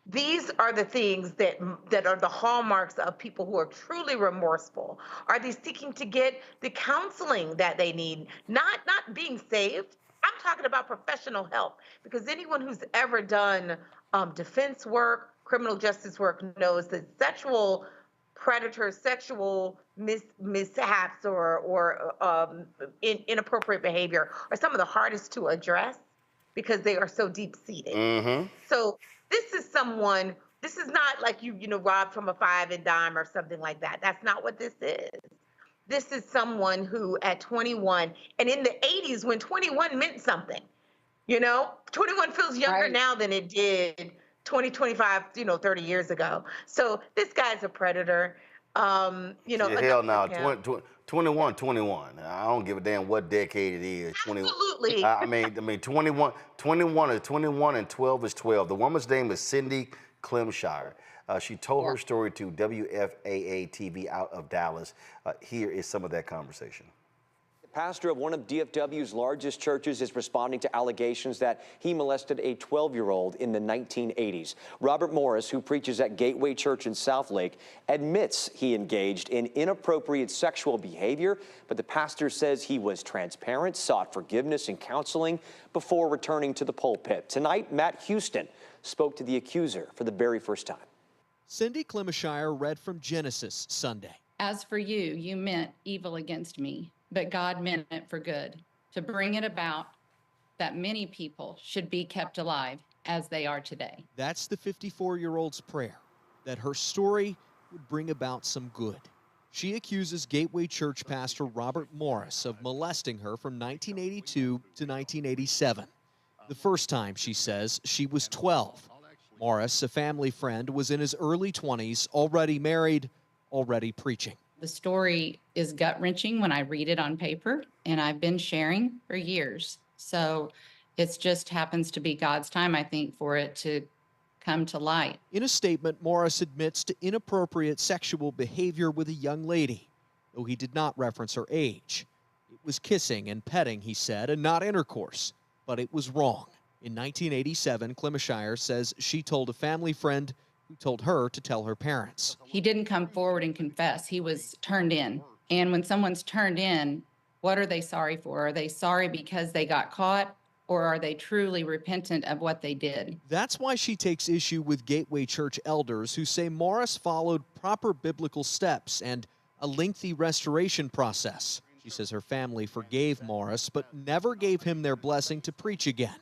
These are the things that are the hallmarks of people who are truly remorseful. Are they seeking to get the counseling that they need? Not being saved. I'm talking about professional help, because anyone who's ever done defense work, criminal justice work knows that sexual predators, sexual mishaps or inappropriate behavior are some of the hardest to address because they are so deep-seated. So this is not like you robbed from a 5 and dime or something like that. That's not what this is. This is someone who at 21, and in the 80s when 21 meant something, 21 feels younger now than it did 20, 25, 30 years ago. So this guy's a predator. Hell no, 21. I don't give a damn what decade it is. Absolutely. 21 and 12 is 12. The woman's name is Cindy Clemshire. She told her story to WFAA TV out of Dallas. Here is some of that conversation. The pastor of one of DFW's largest churches is responding to allegations that he molested a 12-year-old in the 1980s. Robert Morris, who preaches at Gateway Church in Southlake, admits he engaged in inappropriate sexual behavior, but the pastor says he was transparent, sought forgiveness and counseling before returning to the pulpit. Tonight, Matt Houston spoke to the accuser for the very first time. Cindy Clemshire read from Genesis Sunday. As for you, you meant evil against me, but God meant it for good, to bring it about that many people should be kept alive as they are today. That's the 54-year-old's prayer, that her story would bring about some good. She accuses Gateway Church pastor Robert Morris of molesting her from 1982 to 1987. The first time, she says, she was 12. Morris, a family friend, was in his early 20s, already married, already preaching. The story is gut-wrenching when I read it on paper, and I've been sharing for years. So it just happens to be God's time, I think, for it to come to light. In a statement, Morris admits to inappropriate sexual behavior with a young lady, though he did not reference her age. It was kissing and petting, he said, and not intercourse, but it was wrong. In 1987, Clemshire says she told a family friend who told her to tell her parents. He didn't come forward and confess. He was turned in. And when someone's turned in, what are they sorry for? Are they sorry because they got caught, or are they truly repentant of what they did? That's why she takes issue with Gateway Church elders who say Morris followed proper biblical steps and a lengthy restoration process. She says her family forgave Morris, but never gave him their blessing to preach again.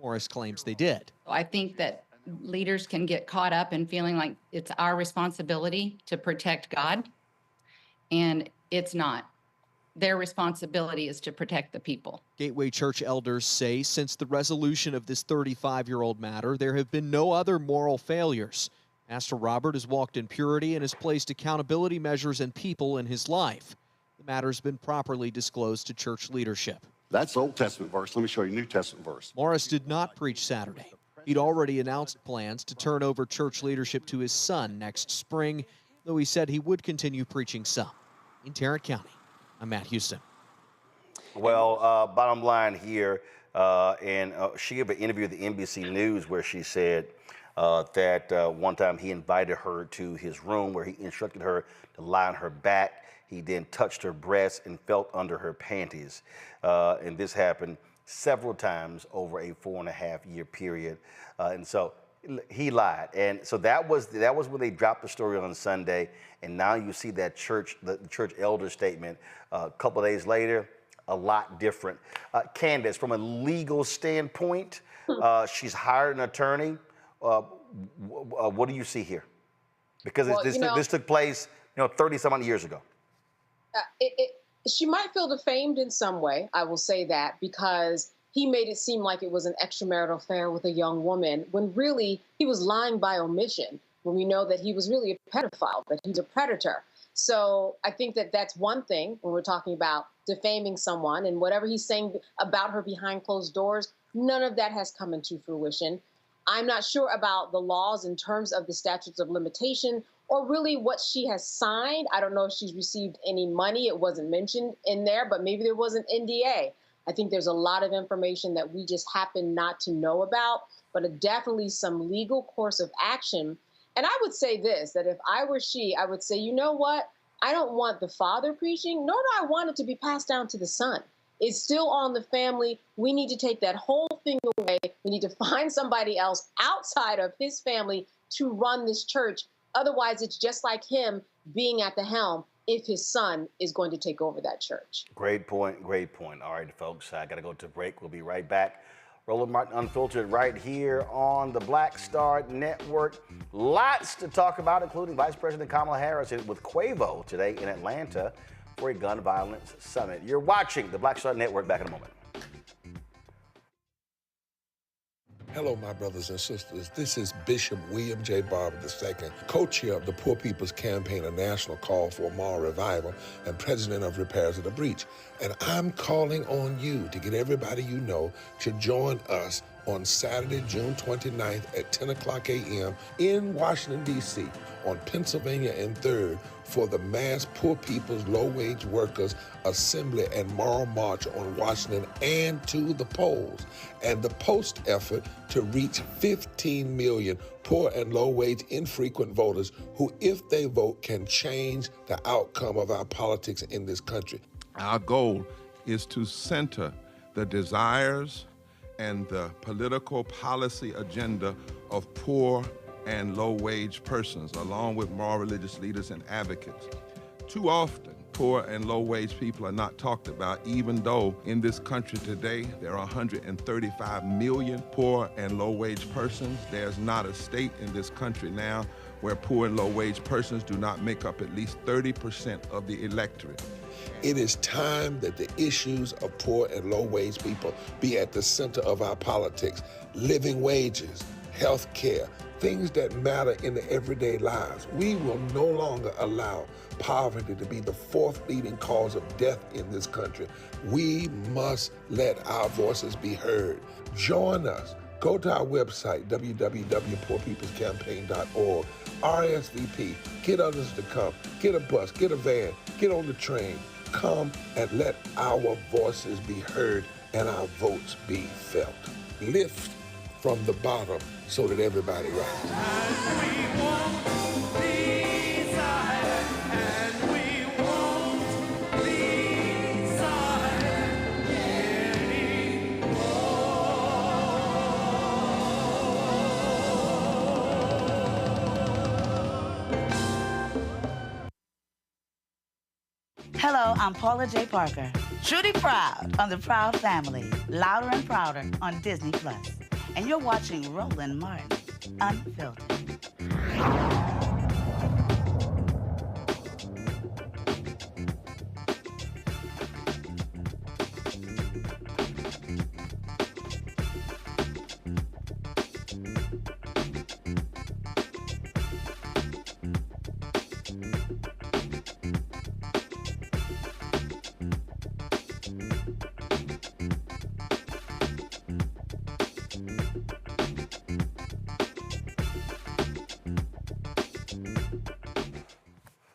Morris claims they did. I think that leaders can get caught up in feeling like it's our responsibility to protect God, and it's not. Their responsibility is to protect the people. Gateway Church elders say since the resolution of this 35-year-old matter, there have been no other moral failures. Pastor Robert has walked in purity and has placed accountability measures and people in his life. The matter's been properly disclosed to church leadership. That's Old Testament verse. Let me show you a New Testament verse. Morris did not preach Saturday. He'd already announced plans to turn over church leadership to his son next spring, though he said he would continue preaching some. In Tarrant County, I'm Matt Houston. Well, bottom line here, she gave an interview at the NBC News where she said that one time he invited her to his room where he instructed her to lie on her back. He then touched her breasts and felt under her panties. And this happened several times over a 4.5-year period. And so he lied. And so that was when they dropped the story on Sunday. And now you see that the church elder statement a couple of days later, a lot different. Candace, from a legal standpoint, she's hired an attorney. What do you see here? Because this took place, 30-some years ago. She might feel defamed in some way, I will say that, because he made it seem like it was an extramarital affair with a young woman, when really he was lying by omission, when we know that he was really a pedophile, that he's a predator. So I think that that's one thing when we're talking about defaming someone, and whatever he's saying about her behind closed doors, none of that has come into fruition. I'm not sure about the laws in terms of the statutes of limitation or really what she has signed. I don't know if she's received any money. It wasn't mentioned in there, but maybe there was an NDA. I think there's a lot of information that we just happen not to know about, but definitely some legal course of action. And I would say this, that if I were she, I would say, you know what? I don't want the father preaching, nor do I want it to be passed down to the son. It's still on the family. We need to take that whole thing away. We need to find somebody else outside of his family to run this church. Otherwise, it's just like him being at the helm if his son is going to take over that church. Great point, great point. All right, folks, I got to go to break. We'll be right back. Roland Martin Unfiltered right here on the Black Star Network. Lots to talk about, including Vice President Kamala Harris with Quavo today in Atlanta for a gun violence summit. You're watching the Black Star Network. Back in a moment. Hello, my brothers and sisters. This is Bishop William J. Barber II, co-chair of the Poor People's Campaign, a national call for a moral revival, and president of Repairs of the Breach. And I'm calling on you to get everybody you know to join us on Saturday, June 29th at 10 o'clock a.m. in Washington, D.C. on Pennsylvania and 3rd for the mass Poor People's Low-Wage Workers Assembly and Moral March on Washington and to the polls, and the post effort to reach 15 million poor and low-wage infrequent voters who, if they vote, can change the outcome of our politics in this country. Our goal is to center the desires and the political policy agenda of poor and low-wage persons, along with moral religious leaders and advocates. Too often, poor and low-wage people are not talked about, even though in this country today, there are 135 million poor and low-wage persons. There's not a state in this country now where poor and low-wage persons do not make up at least 30% of the electorate. It is time that the issues of poor and low-wage people be at the center of our politics. Living wages, health care, things that matter in the everyday lives. We will no longer allow poverty to be the fourth leading cause of death in this country. We must let our voices be heard. Join us. Go to our website, www.poorpeoplescampaign.org. RSVP. Get others to come. Get a bus. Get a van. Get on the train. Come and let our voices be heard and our votes be felt. Lift from the bottom so that everybody rises. Hello, I'm Paula J. Parker. Truly proud of the Proud Family, Louder and Prouder on Disney+. And you're watching Roland Martin Unfiltered.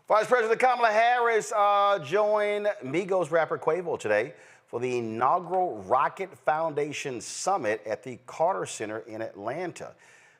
Vice President Kamala Harris joined Migos rapper Quavo today for the inaugural Rocket Foundation Summit at the Carter Center in Atlanta.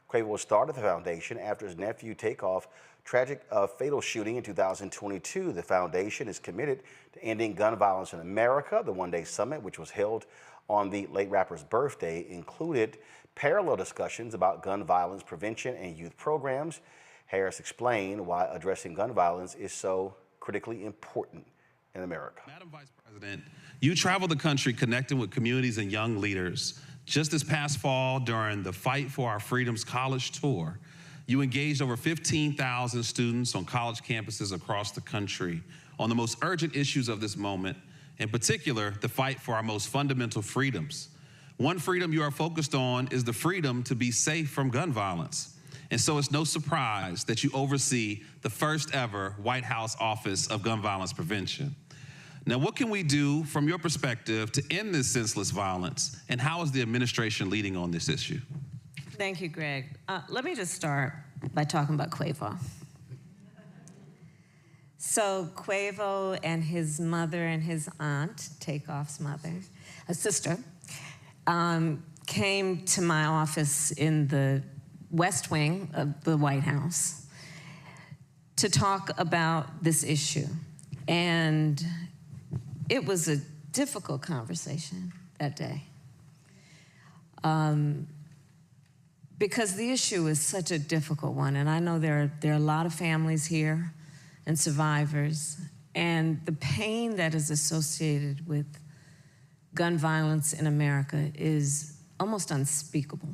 Quavo started the foundation after his nephew Takeoff's tragic fatal shooting in 2022. The foundation is committed to ending gun violence in America. The one-day summit, which was held on the late rapper's birthday included parallel discussions about gun violence prevention and youth programs. Harris explained why addressing gun violence is so critically important in America. Madam Vice President, you travel the country connecting with communities and young leaders. Just this past fall, during the Fight for Our Freedoms College Tour, you engaged over 15,000 students on college campuses across the country on the most urgent issues of this moment, in particular, the fight for our most fundamental freedoms. One freedom you are focused on is the freedom to be safe from gun violence. And so it's no surprise that you oversee the first ever White House Office of Gun Violence Prevention. Now, what can we do from your perspective to end this senseless violence, and how is the administration leading on this issue? Thank you, Greg. Let me just start by talking about Quavo. So Quavo and his mother and his aunt, Takeoff's mother, a sister, came to my office in the West Wing of the White House to talk about this issue. And it was a difficult conversation that day. Because the issue is such a difficult one, and I know there are a lot of families here and survivors, and the pain that is associated with gun violence in America is almost unspeakable.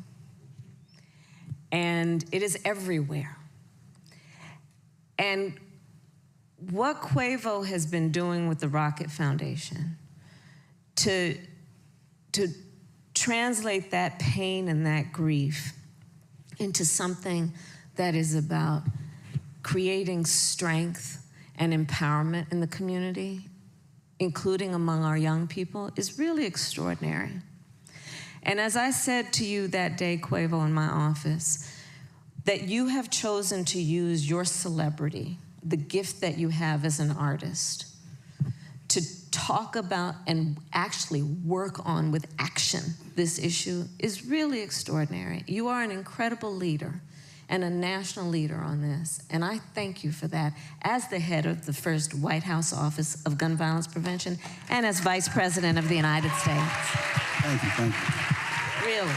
And it is everywhere. And what Quavo has been doing with the Rocket Foundation to translate that pain and that grief into something that is about creating strength and empowerment in the community, including among our young people, is really extraordinary. And as I said to you that day, Quavo, in my office, that you have chosen to use your celebrity, the gift that you have as an artist, to talk about and actually work on with action this issue is really extraordinary. You are an incredible leader and a national leader on this, and I thank you for that as the head of the first White House Office of Gun Violence Prevention and as Vice President of the United States. Thank you, thank you. Really,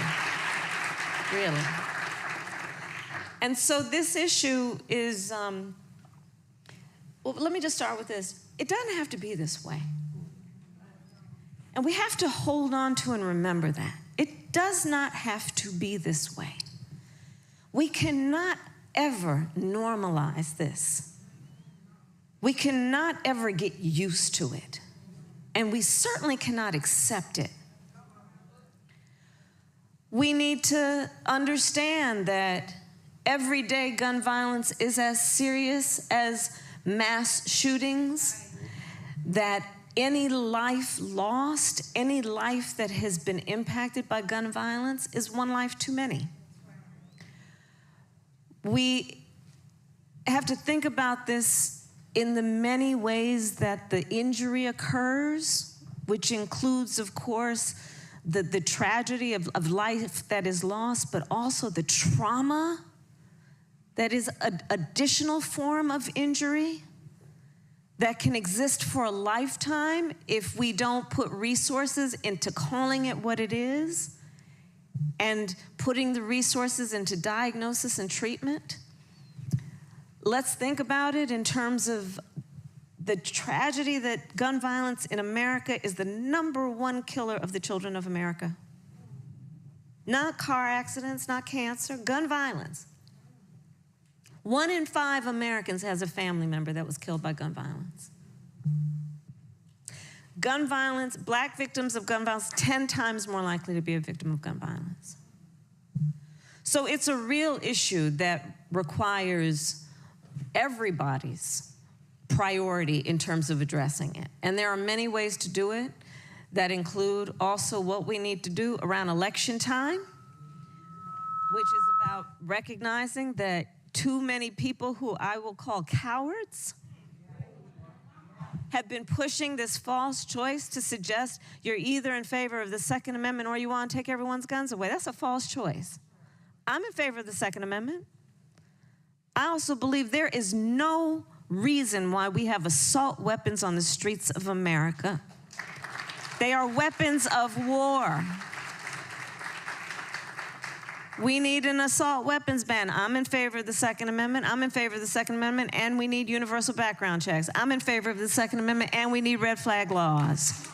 really. And so this issue is, well, let me just start with this. It doesn't have to be this way. And we have to hold on to and remember that. It does not have to be this way. We cannot ever normalize this. We cannot ever get used to it. And we certainly cannot accept it. We need to understand that everyday gun violence is as serious as mass shootings, that any life lost, any life that has been impacted by gun violence is one life too many. We have to think about this in the many ways that the injury occurs, which includes, of course, the tragedy of life that is lost, but also the trauma that is an additional form of injury that can exist for a lifetime if we don't put resources into calling it what it is and putting the resources into diagnosis and treatment. Let's think about it in terms of the tragedy that gun violence in America is the #1 killer of the children of America. Not car accidents, not cancer, gun violence. 1 in 5 Americans has a family member that was killed by gun violence. Gun violence, black victims of gun violence, 10 times more likely to be a victim of gun violence. So it's a real issue that requires everybody's priority in terms of addressing it. And there are many ways to do it that include also what we need to do around election time, which is about recognizing that too many people who I will call cowards have been pushing this false choice to suggest you're either in favor of the Second Amendment or you want to take everyone's guns away. That's a false choice. I'm in favor of the Second Amendment. I also believe there is no reason why we have assault weapons on the streets of America. They are weapons of war. We need an assault weapons ban. I'm in favor of the Second Amendment. I'm in favor of the Second Amendment, and we need universal background checks. I'm in favor of the Second Amendment, and we need red flag laws.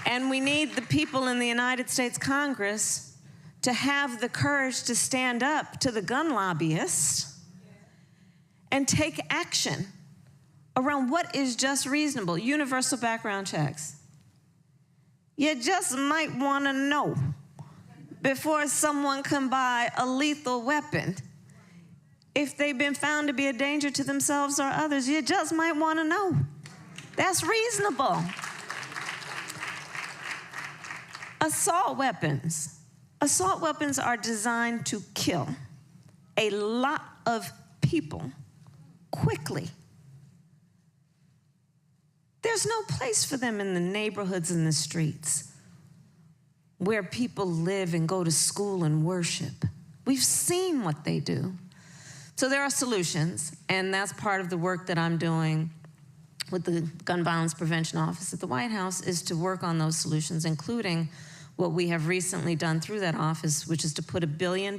And we need the people in the United States Congress to have the courage to stand up to the gun lobbyists and take action around what is just reasonable. Universal background checks. You just might want to know before someone can buy a lethal weapon. If they've been found to be a danger to themselves or others, you just might want to know. That's reasonable. Assault weapons. Assault weapons are designed to kill a lot of people quickly. There's no place for them in the neighborhoods and the streets where people live and go to school and worship. We've seen what they do. So there are solutions, and that's part of the work that I'm doing with the Gun Violence Prevention Office at the White House, is to work on those solutions, including what we have recently done through that office, which is to put $1 billion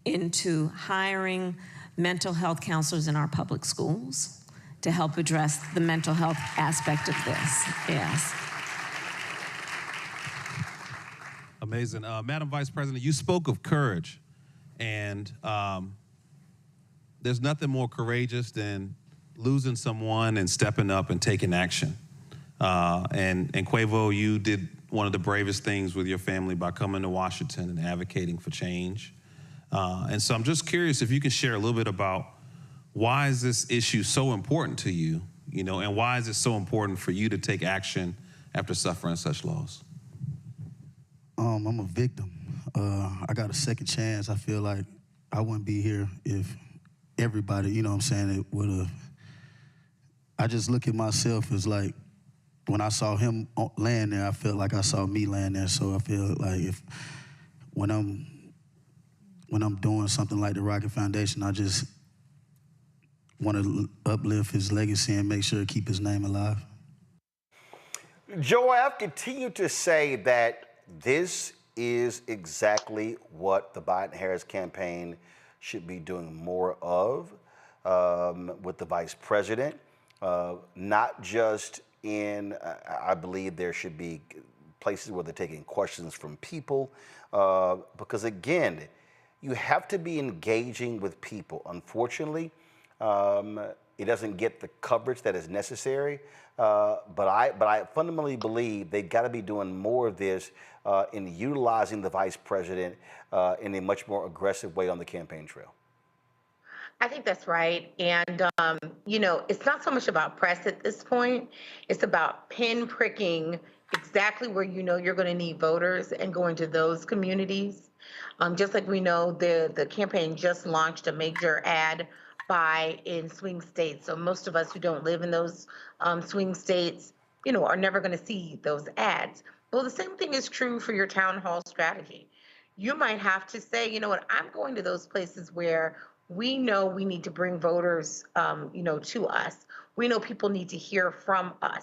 into hiring mental health counselors in our public schools to help address the mental health aspect of this. Yes. Amazing. Madam Vice President, you spoke of courage, and there's nothing more courageous than losing someone and stepping up and taking action. And Quavo, you did one of the bravest things with your family by coming to Washington and advocating for change. And so I'm just curious if you can share a little bit about why is this issue so important to you, and why is it so important for you to take action after suffering such loss? I'm a victim. I got a second chance. I feel like I wouldn't be here if everybody, it would have. I just look at myself as like, when I saw him laying there, I felt like I saw me laying there. So I feel like when I'm doing something like the Rocket Foundation, I just want to uplift his legacy and make sure to keep his name alive. Joe, I've continued to say that this is exactly what the Biden-Harris campaign should be doing more of with the vice president, not just in, I believe there should be places where they're taking questions from people, because again, you have to be engaging with people. Unfortunately, it doesn't get the coverage that is necessary, but I fundamentally believe they've got to be doing more of this in utilizing the vice president in a much more aggressive way on the campaign trail. I think that's right. And, it's not so much about press at this point. It's about pinpricking exactly where you're going to need voters and going to those communities. Just like we know the campaign just launched a major ad buy in swing states. So most of us who don't live in those swing states, are never going to see those ads. Well, the same thing is true for your town hall strategy. You might have to say, I'm going to those places where we know we need to bring voters, to us. We know people need to hear from us.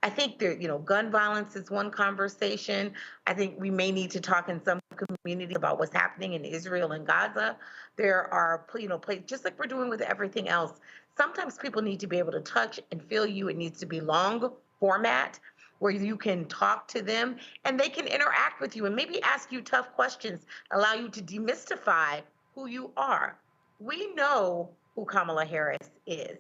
I think gun violence is one conversation. I think we may need to talk in some communities about what's happening in Israel and Gaza. There are, places, just like we're doing with everything else. Sometimes people need to be able to touch and feel you. It needs to be long format where you can talk to them and they can interact with you and maybe ask you tough questions, allow you to demystify who you are. We know who Kamala Harris is.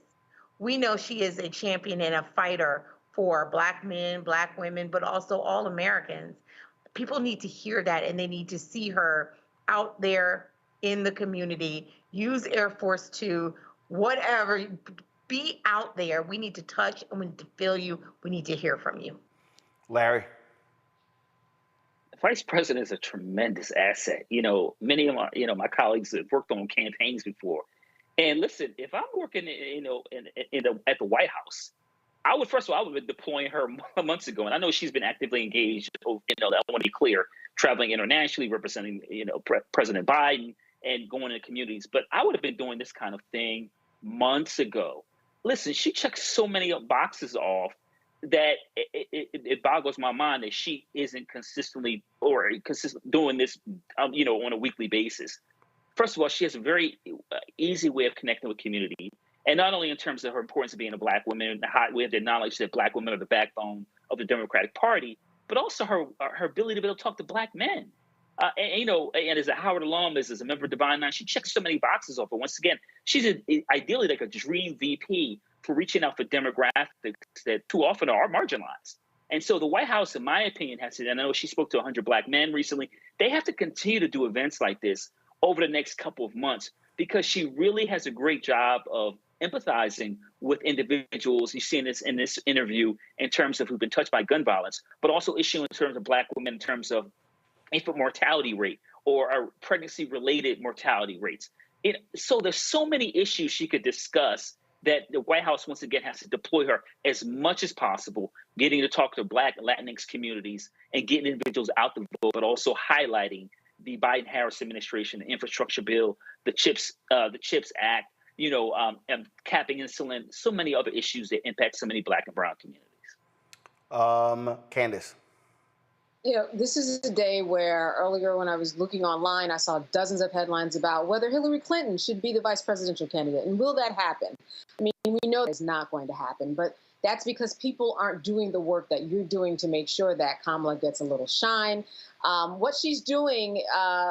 We know she is a champion and a fighter for Black men, Black women, but also all Americans. People need to hear that and they need to see her out there in the community, use Air Force 2, whatever, be out there. We need to touch and we need to feel you. We need to hear from you. Larry? The vice president is a tremendous asset. Many of my colleagues have worked on campaigns before. And listen, if I'm working, at the White House, I would have been deploying her months ago. And I know she's been actively engaged. I want to be clear, traveling internationally, representing, President Biden and going into communities. But I would have been doing this kind of thing months ago. Listen, she checks so many boxes off that it boggles my mind that she isn't consistently doing this, on a weekly basis. First of all, she has a very easy way of connecting with community. And not only in terms of her importance of being a Black woman, we have to acknowledge that Black women are the backbone of the Democratic Party, but also her ability to be able to talk to Black men. And as a Howard alum, as a member of Divine Nine, she checks so many boxes off. But once again, she's ideally like a dream VP for reaching out for demographics that too often are marginalized. And so the White House, in my opinion, has to, and I know she spoke to 100 Black men recently, they have to continue to do events like this over the next couple of months, because she really has a great job of empathizing with individuals. You see in this interview in terms of who've been touched by gun violence, but also issue in terms of Black women in terms of infant mortality rate or pregnancy-related mortality rates. So there's so many issues she could discuss that the White House, once again, has to deploy her as much as possible, getting to talk to Black and Latinx communities and getting individuals out the vote, but also highlighting the Biden-Harris administration, the infrastructure bill, the CHIPS Act, and capping insulin, so many other issues that impact so many Black and brown communities. Candace. This is a day where earlier when I was looking online, I saw dozens of headlines about whether Hillary Clinton should be the vice presidential candidate. And will that happen? I mean, we know it's not going to happen, but that's because people aren't doing the work that you're doing to make sure that Kamala gets a little shine. What she's doing,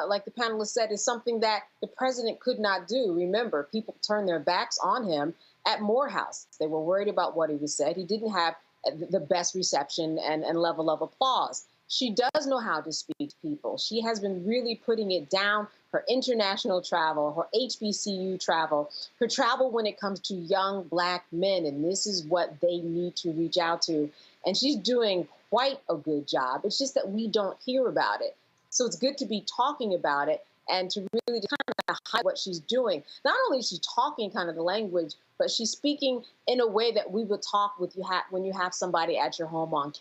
like the panelists said, is something that the president could not do. Remember, people turned their backs on him at Morehouse. They were worried about what he was said. He didn't have the best reception and level of applause. She does know how to speak to people. She has been really putting it down. Her international travel, her HBCU travel, her travel when it comes to young Black men, and this is what they need to reach out to. And she's doing quite a good job. It's just that we don't hear about it. So it's good to be talking about it and to really kind of highlight what she's doing. Not only is she talking kind of the language, but she's speaking in a way that we would talk with when you have somebody at your home on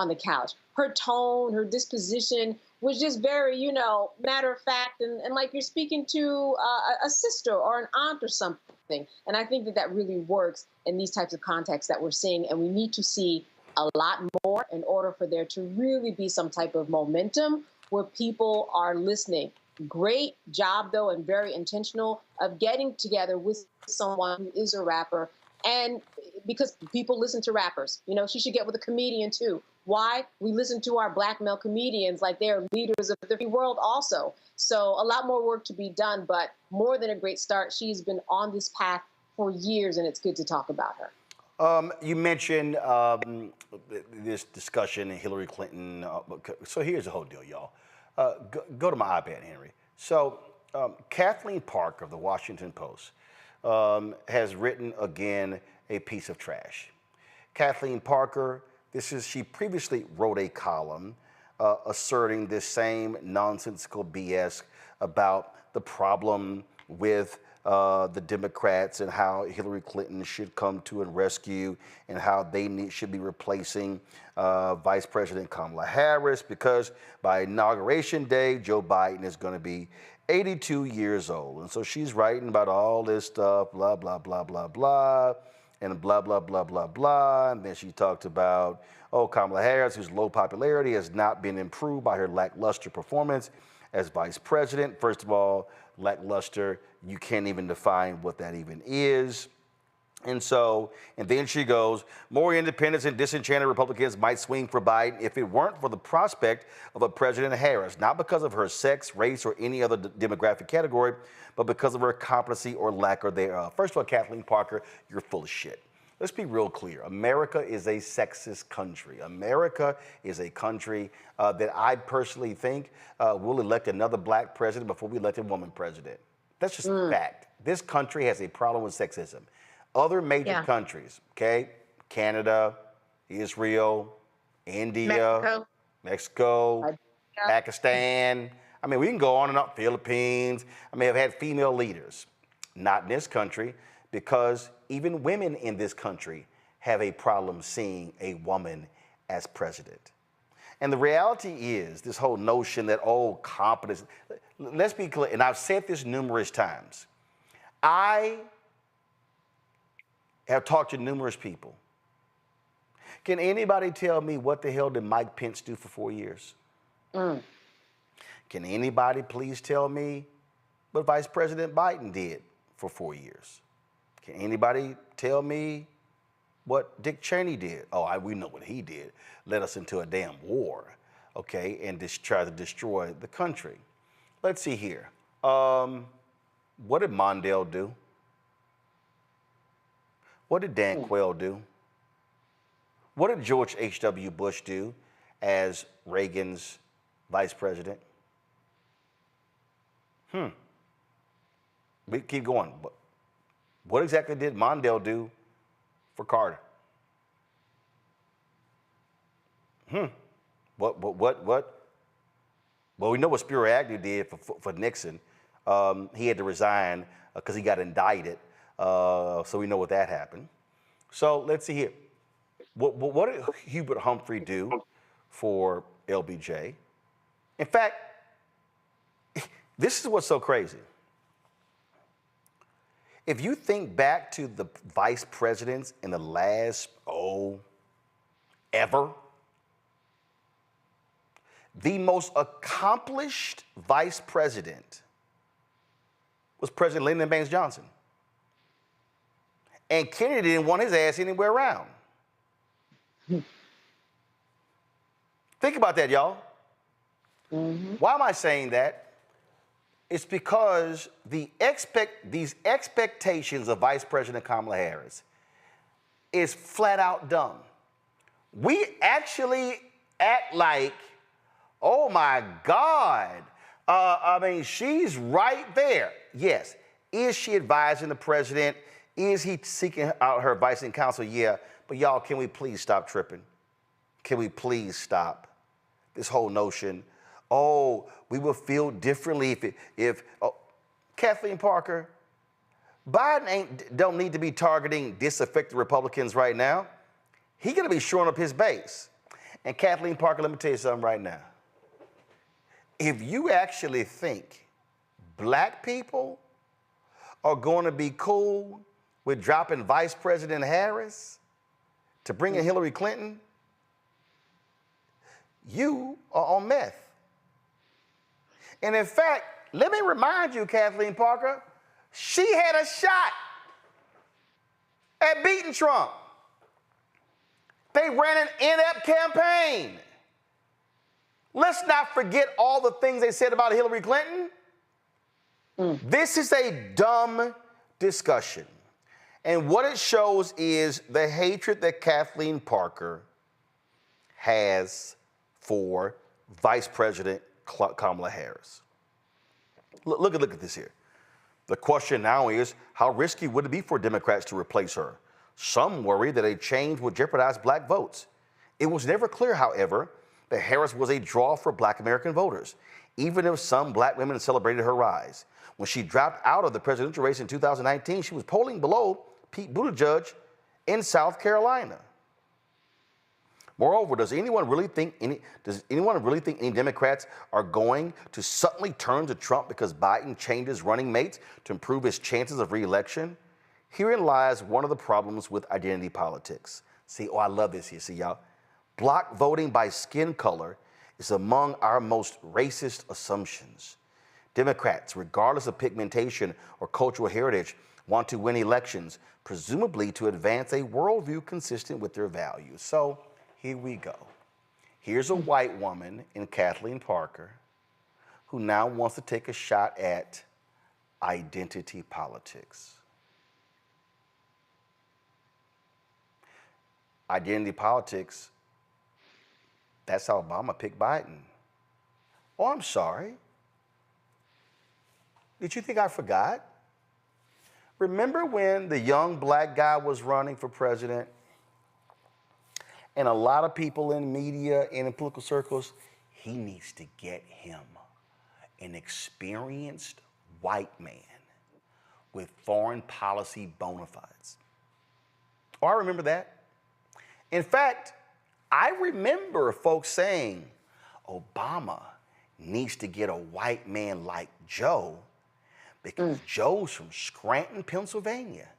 the couch. Her tone, her disposition was just very, matter of fact, and like you're speaking to a sister or an aunt or something. And I think that really works in these types of contexts that we're seeing, and we need to see a lot more in order for there to really be some type of momentum where people are listening. Great job, though, and very intentional of getting together with someone who is a rapper. And because people listen to rappers, she should get with a comedian, too. Why? We listen to our Black male comedians like they're leaders of the free world also. So a lot more work to be done, but more than a great start. She's been on this path for years, and it's good to talk about her. You mentioned this discussion in Hillary Clinton. So here's the whole deal, y'all. Go to my iPad, Henry. So Kathleen Parker of the Washington Post has written again a piece of trash. Kathleen Parker, she previously wrote a column asserting this same nonsensical BS about the problem with the Democrats and how Hillary Clinton should come to and rescue and how they should be replacing Vice President Kamala Harris, because by Inauguration Day, Joe Biden is going to be 82 years old. And so she's writing about all this stuff, blah, blah, blah, blah, blah, and blah, blah, blah, blah, blah. And then she talked about, Kamala Harris, whose low popularity has not been improved by her lackluster performance as vice president. First of all, lackluster, you can't even define what that even is. And then she goes, more independents and disenchanted Republicans might swing for Biden if it weren't for the prospect of a President Harris, not because of her sex, race, or any other demographic category, but because of her competency or lack thereof. First of all, Kathleen Parker, you're full of shit. Let's be real clear. America is a sexist country. America is a country that I personally think will elect another Black president before we elect a woman president. That's just a fact. This country has a problem with sexism. Other major countries, Canada, Israel, India, Mexico, Pakistan. I mean, we can go on and on, Philippines. Have had female leaders. Not in this country, because even women in this country have a problem seeing a woman as president. And the reality is this whole notion that, competence. Let's be clear, and I've said this numerous times. I have talked to numerous people. Can anybody tell me what the hell did Mike Pence do for 4 years? Can anybody please tell me what Vice President Biden did for 4 years? Can anybody tell me what Dick Cheney did? Oh, we know what he did. Led us into a damn war, okay, and try to destroy the country. Let's see here. What did Mondale do? What did Dan Quayle do? What did George H.W. Bush do as Reagan's vice president? We keep going. What exactly did Mondale do for Carter? What? Well, we know what Spiro Agnew did for Nixon. He had to resign because he got indicted. So we know what that happened. So let's see here. What did Hubert Humphrey do for LBJ? In fact, this is what's so crazy. If you think back to the vice presidents in the last, ever, the most accomplished vice president was President Lyndon Baines Johnson. And Kennedy didn't want his ass anywhere around. Think about that, y'all. Why am I saying that? It's because these expectations of Vice President Kamala Harris is flat out dumb. We actually act like, oh my God, I mean, she's right there. Yes. Is she advising the president? Is he seeking out her advice and counsel? Yeah. But y'all, can we please stop tripping? Can we please stop this whole notion? Oh, we will feel differently if Kathleen Parker, Biden don't need to be targeting disaffected Republicans right now. He's going to be shoring up his base. And Kathleen Parker, let me tell you something right now. If you actually think black people are going to be cool with dropping Vice President Harris to bring in Hillary Clinton, you are on meth. And in fact, let me remind you, Kathleen Parker, she had a shot at beating Trump. They ran an inept campaign. Let's not forget all the things they said about Hillary Clinton. This is a dumb discussion. And what it shows is the hatred that Kathleen Parker has for Vice President Kamala Harris. Look at this here. The question now is, how risky would it be for Democrats to replace her? Some worry that a change would jeopardize black votes. It was never clear, however, that Harris was a draw for black American voters, even if some black women celebrated her rise. When she dropped out of the presidential race in 2019, she was polling below Pete Buttigieg in South Carolina. Moreover, does anyone really think any Democrats are going to suddenly turn to Trump because Biden changed his running mates to improve his chances of re-election? Herein lies one of the problems with identity politics. See, I love this here. See, y'all, block voting by skin color is among our most racist assumptions. Democrats, regardless of pigmentation or cultural heritage, want to win elections, presumably to advance a worldview consistent with their values. So here we go. Here's a white woman in Kathleen Parker who now wants to take a shot at identity politics. Identity politics, that's how Obama picked Biden. Oh, I'm sorry. Did you think I forgot? Remember when the young black guy was running for president? And a lot of people in media and in political circles, he needs to get him an experienced white man with foreign policy bona fides. Oh, I remember that. In fact, I remember folks saying, Obama needs to get a white man like Joe because Joe's from Scranton, Pennsylvania.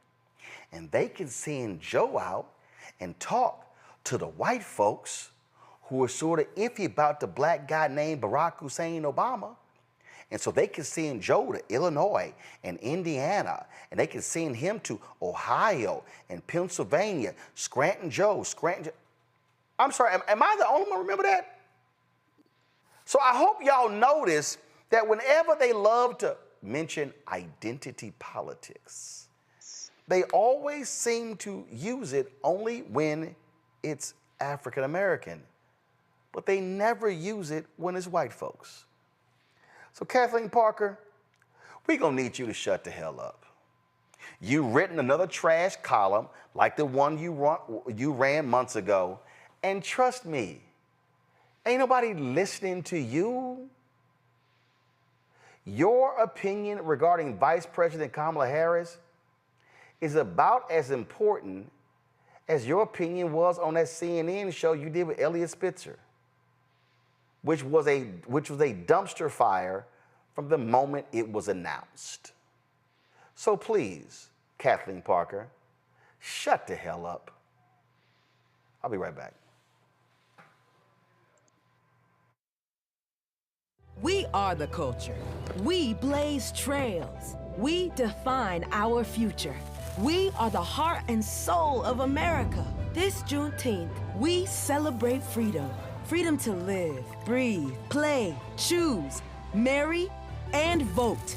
And they can send Joe out and talk to the white folks who are sort of iffy about the black guy named Barack Hussein Obama. And so they can send Joe to Illinois and Indiana, and they can send him to Ohio and Pennsylvania, Scranton Joe. I'm sorry, am I the only one remember that? So I hope y'all notice that whenever they love to mention identity politics, they always seem to use it only when it's African American, but they never use it when it's white folks. So Kathleen Parker, we're gonna need you to shut the hell up. You've written another trash column like the one you ran months ago, and trust me, ain't nobody listening to you. Your opinion regarding Vice President Kamala Harris is about as important as your opinion was on that CNN show you did with Elliot Spitzer, which was a dumpster fire from the moment it was announced. So please, Kathleen Parker, shut the hell up. I'll be right back. We are the culture. We blaze trails. We define our future. We are the heart and soul of America. This Juneteenth, we celebrate freedom. Freedom to live, breathe, play, choose, marry, and vote.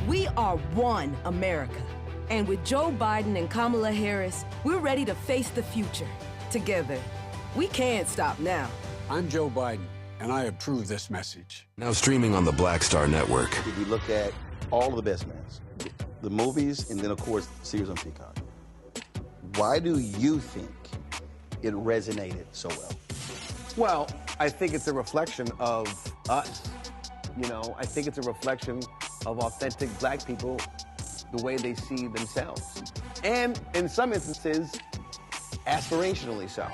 We are one America. And with Joe Biden and Kamala Harris, we're ready to face the future together. We can't stop now. I'm Joe Biden, and I approve this message. Now streaming on the Black Star Network. We look at all of the best mans, the movies, and then of course, series on Peacock. Why do you think it resonated so well? Well, I think it's a reflection of us. You know, I think it's a reflection of authentic black people, the way they see themselves. And in some instances, aspirationally so.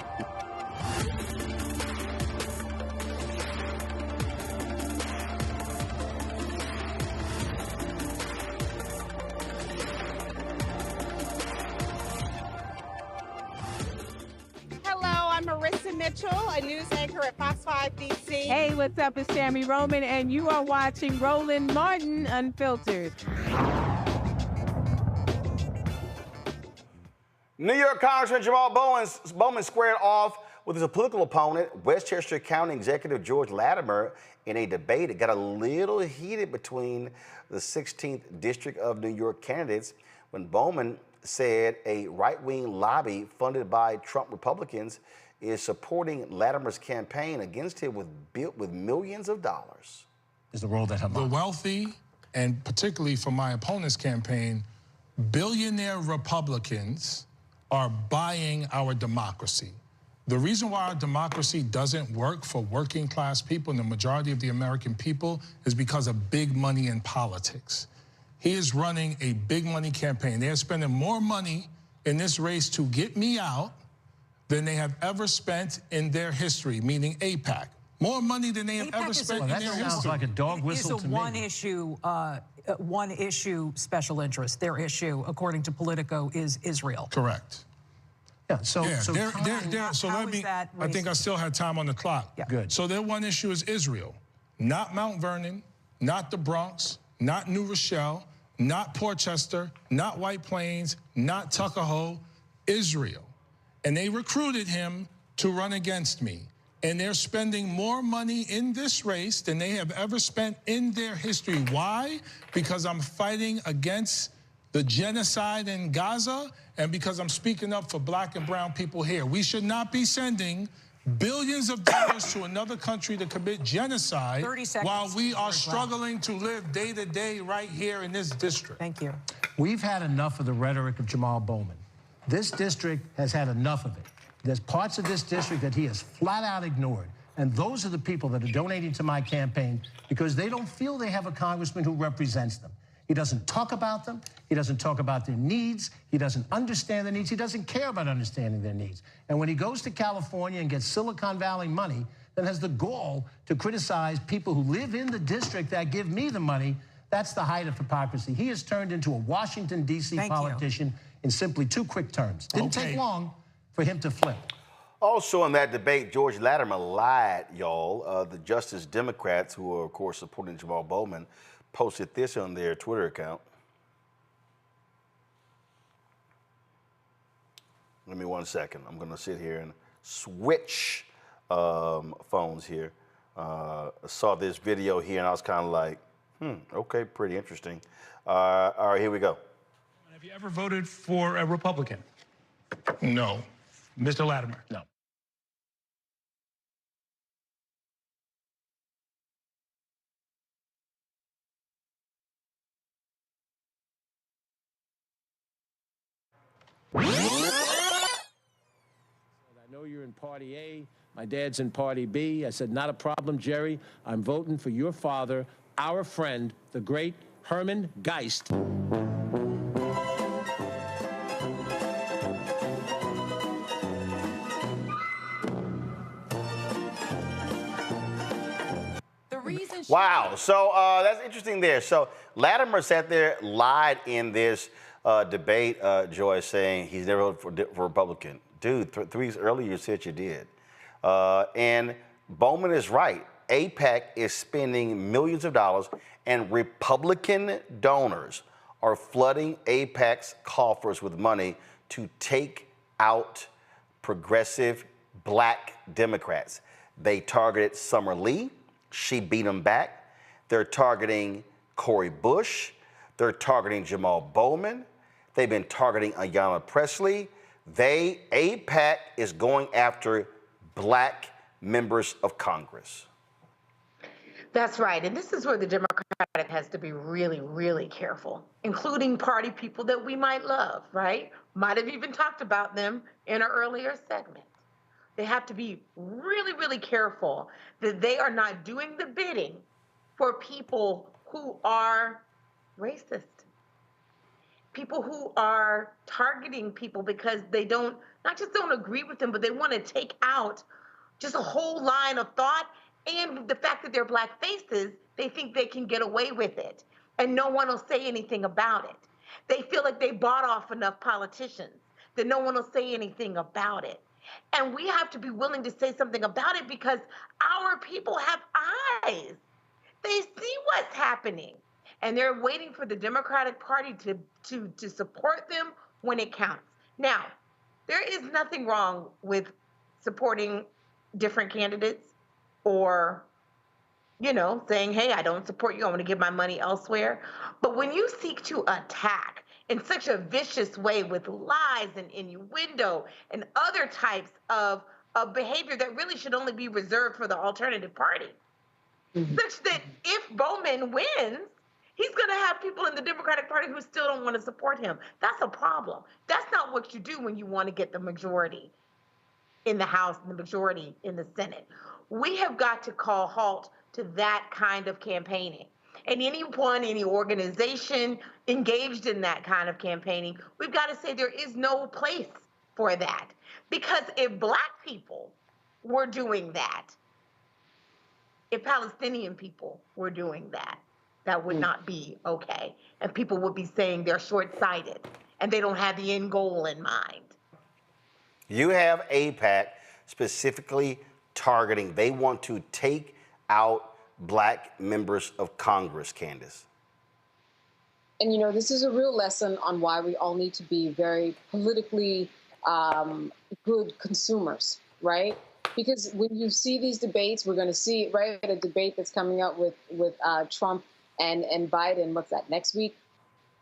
Mitchell, a news anchor at Fox 5 DC. Hey, what's up? It's Tammy Roman, and you are watching Roland Martin Unfiltered. New York Congressman Jamal Bowman squared off with his political opponent, Westchester County Executive George Latimer, in a debate. It got a little heated between the 16th District of New York candidates when Bowman said a right-wing lobby funded by Trump Republicans is supporting Latimer's campaign against him with millions of dollars. Is the role that the wealthy, and particularly for my opponent's campaign, billionaire Republicans are buying our democracy. The reason why our democracy doesn't work for working class people and the majority of the American people is because of big money in politics. He is running a big money campaign. They are spending more money in this race to get me out than they have ever spent in their history, meaning AIPAC. More money than they have ever spent in their history. That sounds like a dog whistle to me. It's a one issue special interest. Their issue, according to Politico, is Israel. Correct. Yeah, I think I still had time on the clock. Yeah. Good. So their one issue is Israel, not Mount Vernon, not the Bronx, not New Rochelle, not Portchester, not White Plains, not Tuckahoe, Israel. And they recruited him to run against me. And they're spending more money in this race than they have ever spent in their history. Why? Because I'm fighting against the genocide in Gaza and because I'm speaking up for black and brown people here. We should not be sending billions of dollars to another country to commit genocide while we are struggling to live day to day right here in this district. Thank you. We've had enough of the rhetoric of Jamal Bowman. This district has had enough of it. There's parts of this district that he has flat out ignored. And those are the people that are donating to my campaign because they don't feel they have a congressman who represents them. He doesn't talk about them. He doesn't talk about their needs. He doesn't understand their needs. He doesn't care about understanding their needs. And when he goes to California and gets Silicon Valley money, then has the gall to criticize people who live in the district that give me the money, that's the height of hypocrisy. He has turned into a Washington, D.C. politician in simply 2 quick terms. Didn't take long for him to flip. Also in that debate, George Latimer lied, y'all. The Justice Democrats, who are, of course, supporting Jamal Bowman, posted this on their Twitter account. Give me 1 second. I'm going to sit here and switch phones here. I saw this video here, and I was kind of like, okay, pretty interesting. All right, here we go. Have you ever voted for a Republican? No. Mr. Latimer? No. I know you're in Party A. My dad's in Party B. I said, not a problem, Jerry. I'm voting for your father, our friend, the great Herman Geist. Wow, so that's interesting there. So Latimer sat there, lied in this debate, Joy, saying he's never voted for Republican. Dude, 3 weeks earlier you said you did. And Bowman is right. AIPAC is spending millions of dollars, and Republican donors are flooding AIPAC's coffers with money to take out progressive black Democrats. They targeted Summer Lee. She beat them back. They're targeting Cori Bush. They're targeting Jamal Bowman. They've been targeting Ayanna Pressley. AIPAC is going after black members of Congress. That's right. And this is where the Democratic has to be really, really careful, including party people that we might love, right? Might have even talked about them in an earlier segment. They have to be really, really careful that they are not doing the bidding for people who are racist, people who are targeting people because they don't agree with them, but they want to take out just a whole line of thought. And the fact that they're black faces, they think they can get away with it and no one will say anything about it. They feel like they bought off enough politicians that no one will say anything about it. And we have to be willing to say something about it because our people have eyes. They see what's happening. And they're waiting for the Democratic Party to support them when it counts. Now, there is nothing wrong with supporting different candidates or, saying, hey, I don't support you. I want to give my money elsewhere. But when you seek to attack in such a vicious way with lies and innuendo and other types of behavior that really should only be reserved for the alternative party, such that if Bowman wins, he's going to have people in the Democratic Party who still don't want to support him. That's a problem. That's not what you do when you want to get the majority in the House and the majority in the Senate. We have got to call halt to that kind of campaigning. And anyone, any organization engaged in that kind of campaigning, we've got to say there is no place for that. Because if black people were doing that, if Palestinian people were doing that, that would not be okay. And people would be saying they're short-sighted and they don't have the end goal in mind. You have AIPAC specifically targeting, they want to take out black members of Congress, Candace. And, this is a real lesson on why we all need to be very politically good consumers, right? Because when you see these debates, we're going to see, right, a debate that's coming up with Trump and Biden, what's that, next week?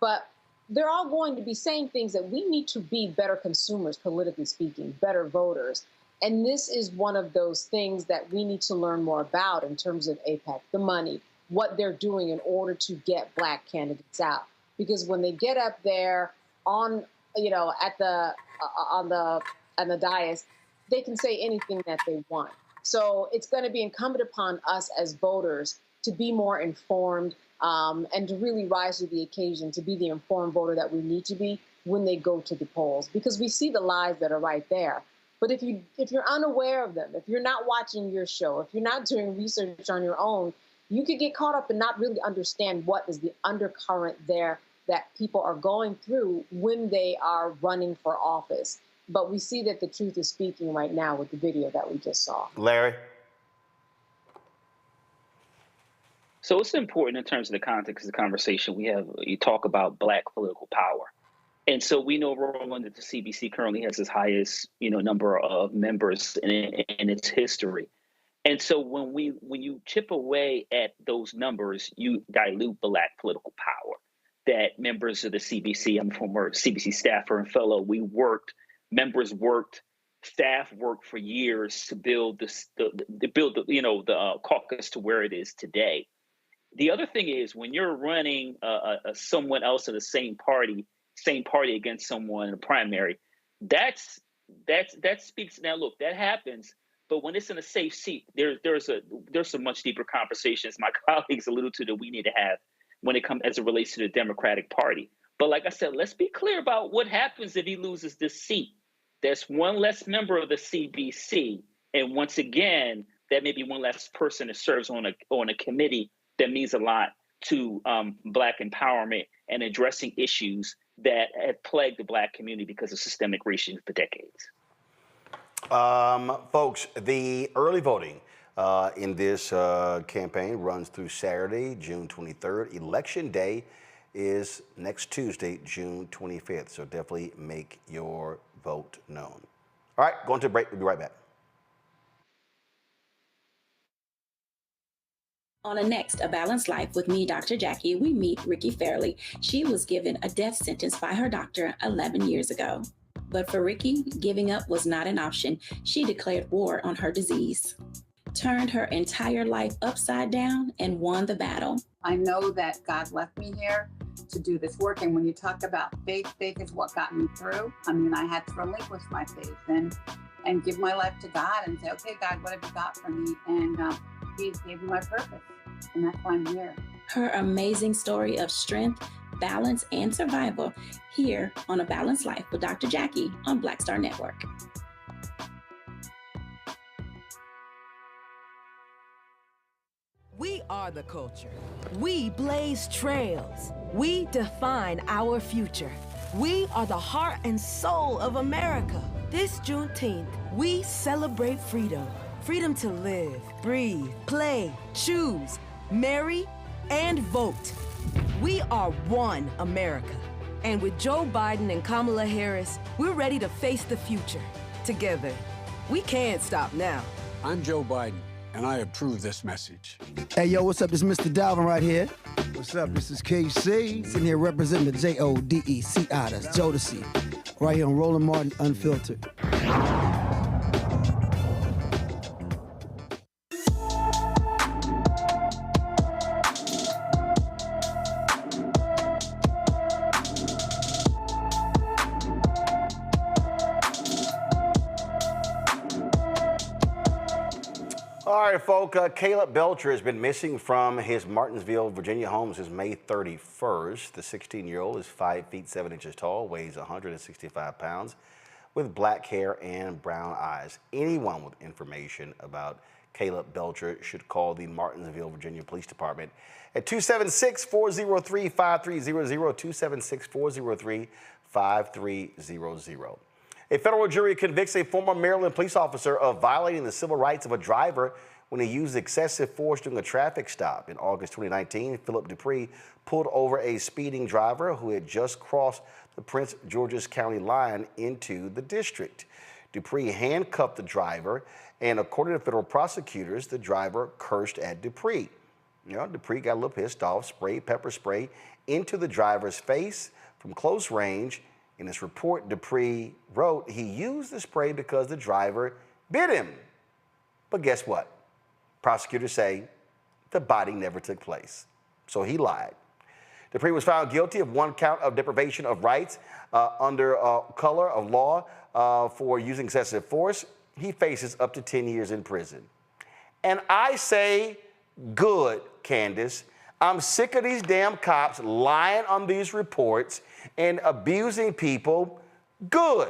But they're all going to be saying things that we need to be better consumers, politically speaking, better voters. And this is one of those things that we need to learn more about in terms of AIPAC, the money, what they're doing in order to get black candidates out. Because when they get up there on, at the dais, they can say anything that they want. So it's going to be incumbent upon us as voters to be more informed and to really rise to the occasion, to be the informed voter that we need to be when they go to the polls, because we see the lies that are right there. But if you're unaware of them, if you're not watching your show, if you're not doing research on your own, you could get caught up and not really understand what is the undercurrent there that people are going through when they are running for office. But we see that the truth is speaking right now with the video that we just saw. Larry? So it's important in terms of the context of the conversation. You talk about Black political power. And so we know, Roland, that the CBC currently has its highest, number of members in its history. And so when you chip away at those numbers, you dilute Black political power. That members of the CBC, I'm a former CBC staffer and fellow, members worked, staff worked for years to build the caucus to where it is today. The other thing is when you're running someone else in the same party against someone in a primary, that speaks. Now, look, that happens, but when it's in a safe seat, there's some much deeper conversations my colleagues alluded to that we need to have when it comes as it relates to the Democratic Party. But like I said, let's be clear about what happens if he loses this seat. There's one less member of the CBC, and once again, that may be one less person that serves on a committee that means a lot to Black empowerment and addressing issues that have plagued the Black community because of systemic racism for decades. Folks, the early voting in this campaign runs through Saturday, June 23rd. Election Day is next Tuesday, June 25th. So definitely make your vote known. All right, going to a break. We'll be right back. On a next, A Balanced Life with me, Dr. Jackie, we meet Ricky Fairley. She was given a death sentence by her doctor 11 years ago. But for Ricky, giving up was not an option. She declared war on her disease, turned her entire life upside down, and won the battle. I know that God left me here to do this work. And when you talk about faith, faith is what got me through. I mean, I had to relinquish my faith and give my life to God and say, okay, God, what have you got for me? And He gave me my purpose, and that's why I'm here. Her amazing story of strength, balance, and survival here on A Balanced Life with Dr. Jackie on Black Star Network. We are the culture. We blaze trails. We define our future. We are the heart and soul of America. This Juneteenth, we celebrate freedom. Freedom to live, breathe, play, choose, marry, and vote. We are one America. And with Joe Biden and Kamala Harris, we're ready to face the future together. We can't stop now. I'm Joe Biden, and I approve this message. Hey, yo, what's up? This is Mr. Dalvin right here. What's up? This is KC. Sitting here representing the JODECI, that's Jodeci. Right here on Roland Martin Unfiltered. All right, folk, Caleb Belcher has been missing from his Martinsville, Virginia home since May 31st. The 16-year-old is 5 feet 7 inches tall, weighs 165 pounds, with black hair and brown eyes. Anyone with information about Caleb Belcher should call the Martinsville, Virginia Police Department at 276-403-5300, 276-403-5300. A federal jury convicts a former Maryland police officer of violating the civil rights of a driver when he used excessive force during a traffic stop. In August 2019, Philip Dupree pulled over a speeding driver who had just crossed the Prince George's County line into the district. Dupree handcuffed the driver, and according to federal prosecutors, the driver cursed at Dupree. Dupree got a little pissed off, sprayed pepper spray into the driver's face from close range. In his report, Dupree wrote he used the spray because the driver bit him. But guess what? Prosecutors say the biting never took place. So he lied. Dupree was found guilty of one count of deprivation of rights under color of law for using excessive force. He faces up to 10 years in prison. And I say, good, Candace. I'm sick of these damn cops lying on these reports and abusing people. Good.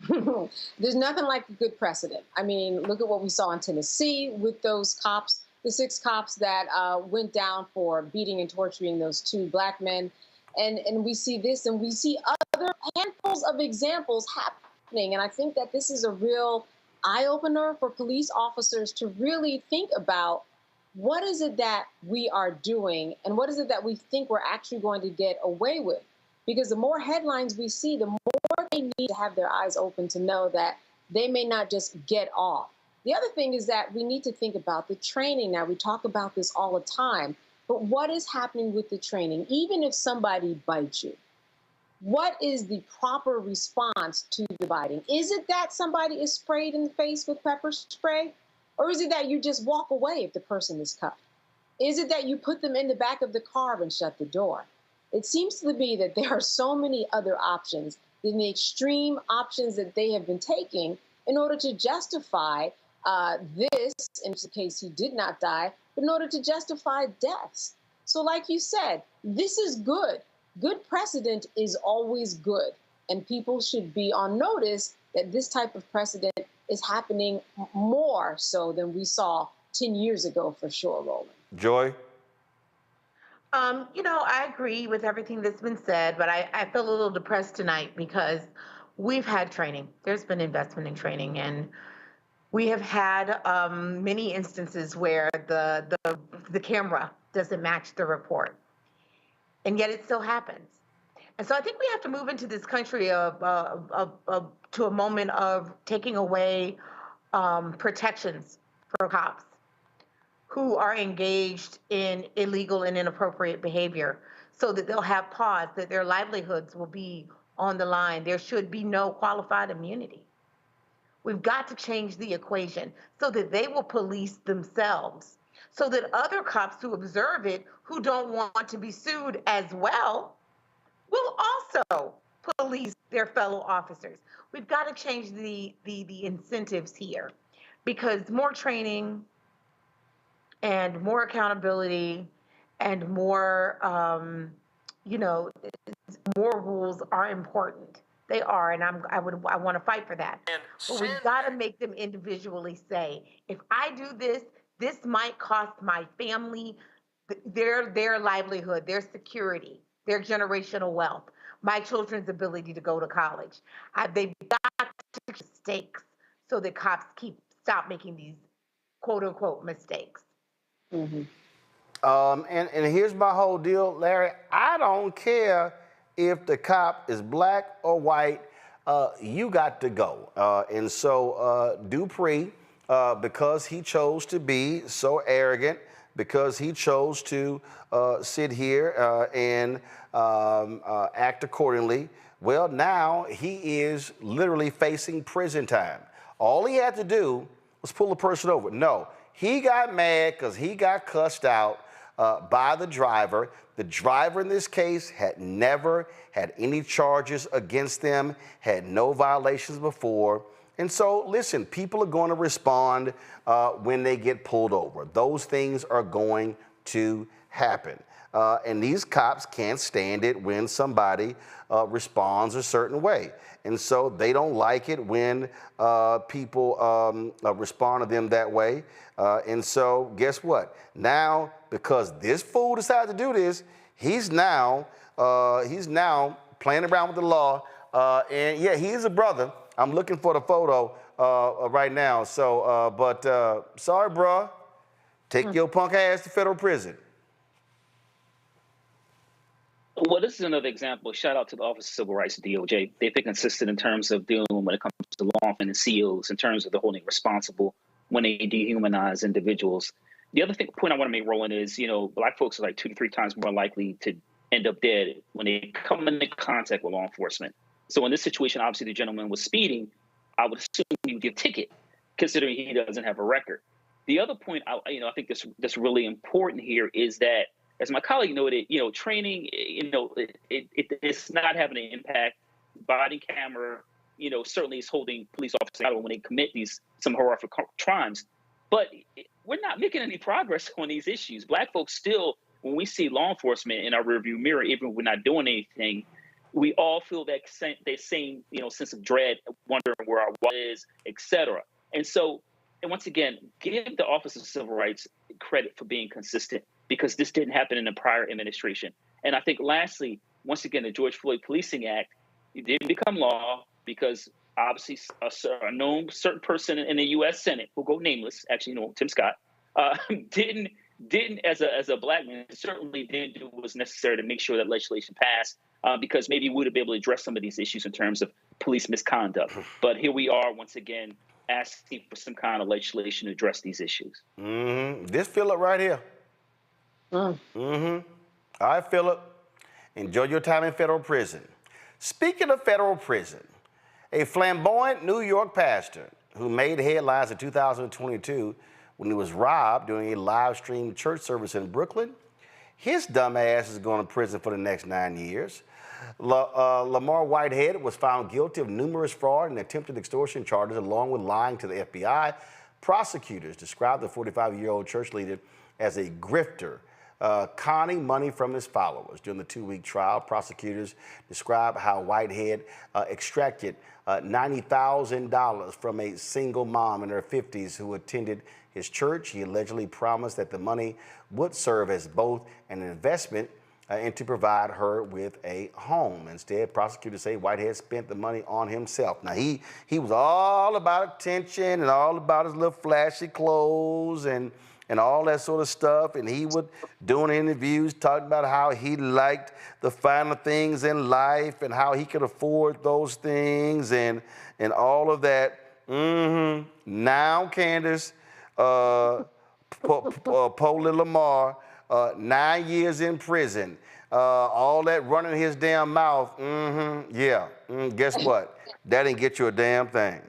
There's nothing like a good precedent. I mean, look at what we saw in Tennessee with those cops, the 6 cops that went down for beating and torturing those 2 black men. And we see this, and we see other handfuls of examples happening. And I think that this is a real eye-opener for police officers to really think about what is it that we are doing and what is it that we think we're actually going to get away with. Because the more headlines we see, the more they need to have their eyes open to know that they may not just get off. The other thing is that we need to think about the training. Now, we talk about this all the time, but what is happening with the training? Even if somebody bites you, what is the proper response to the biting? Is it that somebody is sprayed in the face with pepper spray? Or is it that you just walk away if the person is cuffed? Is it that you put them in the back of the car and shut the door? It seems to be that there are so many other options than the extreme options that they have been taking in order to justify this, in the case he did not die, but in order to justify deaths. So like you said, this is good. Good precedent is always good. And people should be on notice that this type of precedent is happening more so than we saw 10 years ago, for sure, Roland. Joy? I agree with everything that's been said, but I feel a little depressed tonight because we've had training. There's been investment in training, and we have had many instances where the camera doesn't match the report, and yet it still happens. And so I think we have to move into this country to a moment of taking away protections for cops who are engaged in illegal and inappropriate behavior, so that they'll have pause, that their livelihoods will be on the line. There should be no qualified immunity. We've got to change the equation so that they will police themselves, so that other cops who observe it, who don't want to be sued as well, will also police their fellow officers. We've got to change the incentives here, because more training and more accountability and more, more rules are important. They are, and I want to fight for that. But we've got to make them individually say, if I do this, this might cost my family their livelihood, their security, their generational wealth, my children's ability to go to college. They've got to take mistakes so that cops stop making these quote unquote mistakes. Mm-hmm. And here's my whole deal, Larry. I don't care if the cop is black or white. You got to go. And so Dupree, because he chose to be so arrogant, because he chose to sit here and act accordingly, well, now he is literally facing prison time. All he had to do was pull the person over. No, he got mad because he got cussed out by the driver. The driver in this case had never had any charges against them, had no violations before. And so, listen, people are going to respond when they get pulled over. Those things are going to happen. And these cops can't stand it when somebody responds a certain way. And so they don't like it when people respond to them that way. And so guess what? Now, because this fool decided to do this, he's now playing around with the law. And yeah, he is a brother. I'm looking for the photo right now. So, sorry, bro. Take your punk ass to federal prison. Well, this is another example. Shout out to the Office of Civil Rights at DOJ. They've been consistent in terms of dealing when it comes to law enforcement and CEOs, in terms of the holding responsible when they dehumanize individuals. The other point I want to make, Roland, is, black folks are like 2 to 3 times more likely to end up dead when they come into contact with law enforcement. So in this situation, obviously the gentleman was speeding. I would assume he would get a ticket, considering he doesn't have a record. The other point, I think that's really important here is that, as my colleague noted, training, it's not having an impact. Body camera, certainly is holding police officers accountable when they commit some horrific crimes. But we're not making any progress on these issues. Black folks still, when we see law enforcement in our rearview mirror, even if we're not doing anything, we all feel that same sense of dread, wondering where our wallet is, et cetera. And so, and once again, give the Office of Civil Rights credit for being consistent, because this didn't happen in the prior administration. And I think lastly, once again, the George Floyd Policing Act, it didn't become law because obviously a known certain person in the U.S. Senate, who'll go nameless, actually, Tim Scott, didn't as a black man, certainly didn't do what was necessary to make sure that legislation passed, because maybe we would have been able to address some of these issues in terms of police misconduct. But here we are once again asking for some kind of legislation to address these issues. This Philip right here. All right, Philip. Enjoy your time in federal prison. Speaking of federal prison, a flamboyant New York pastor who made headlines in 2022 when he was robbed during a live stream church service in Brooklyn, his dumb ass is going to prison for the next 9 years. Lamar Whitehead was found guilty of numerous fraud and attempted extortion charges along with lying to the FBI. Prosecutors described the 45-year-old church leader as a grifter, conning money from his followers. During the 2-week trial, prosecutors described how Whitehead extracted $90,000 from a single mom in her 50s who attended his church. He allegedly promised that the money would serve as both an investment and to provide her with a home. Instead, prosecutors say Whitehead spent the money on himself. Now, he was all about attention and all about his little flashy clothes and all that sort of stuff. And he would, doing interviews, talking about how he liked the finer things in life and how he could afford those things and all of that. Now, Candace, poor little Lamar, 9 years in prison. All that running his damn mouth. Guess what? That didn't get you a damn thing.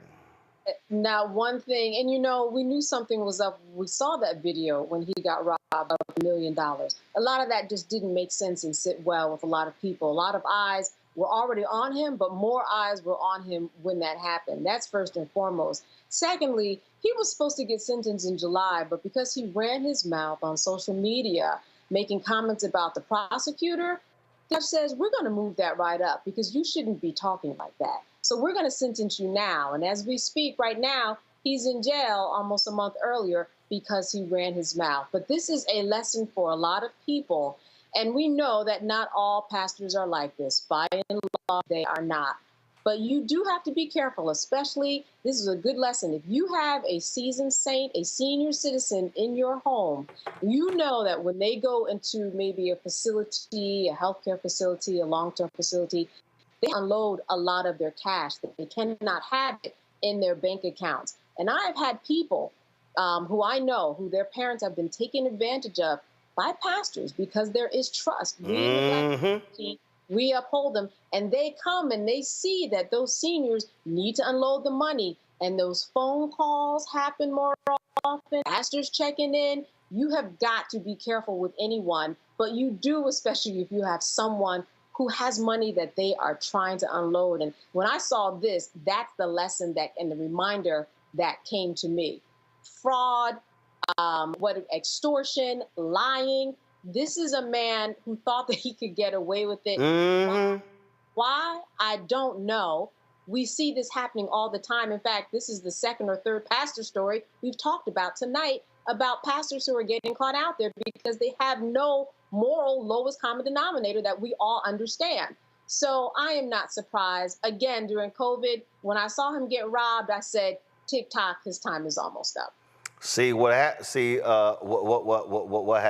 Now, one thing, and we knew something was up. We saw that video when he got robbed of $1 million. A lot of that just didn't make sense and sit well with a lot of people. A lot of eyes were already on him, but more eyes were on him when that happened. That's first and foremost. Secondly, he was supposed to get sentenced in July, but because he ran his mouth on social media, making comments about the prosecutor, the judge says, we're going to move that right up because you shouldn't be talking like that. So we're going to sentence you now. And as we speak right now, he's in jail almost a month earlier because he ran his mouth. But this is a lesson for a lot of people. And we know that not all pastors are like this. By and large, they are not. But you do have to be careful, especially, this is a good lesson. If you have a seasoned saint, a senior citizen in your home, you know that when they go into maybe a facility, a healthcare facility, a long-term facility, they unload a lot of their cash. They cannot have it in their bank accounts. And I've had people who I know who their parents have been taken advantage of by pastors because there is trust. We uphold them, and they come and they see that those seniors need to unload the money, and those phone calls happen more often, pastors checking in. You have got to be careful with anyone, but you do, especially if you have someone who has money that they are trying to unload. And when I saw this, that's the lesson that and the reminder that came to me. Fraud, extortion, lying. This is a man who thought that he could get away with it. Why? I don't know. We see this happening all the time. In fact, this is the second or third pastor story we've talked about tonight about pastors who are getting caught out there because they have no moral lowest common denominator that we all understand. So I am not surprised. Again, during COVID, when I saw him get robbed, I said, TikTok, his time is almost up. See what had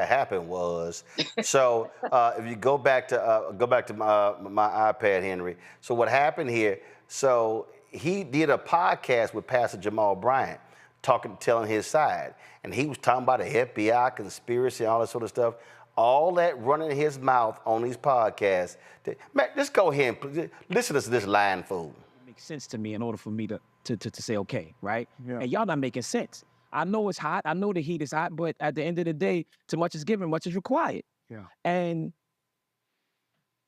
happened was so if you go back to my iPad, Henry. So what happened here? So he did a podcast with Pastor Jamal Bryant, telling his side, and he was talking about the FBI conspiracy, all that sort of stuff. All that running his mouth on these podcasts. Man, just go ahead and listen to this lying fool. It makes sense to me in order for me to say okay, right? Yeah. And y'all not making sense. I know it's hot. I know the heat is hot, but at the end of the day, too much is given, much is required. Yeah. And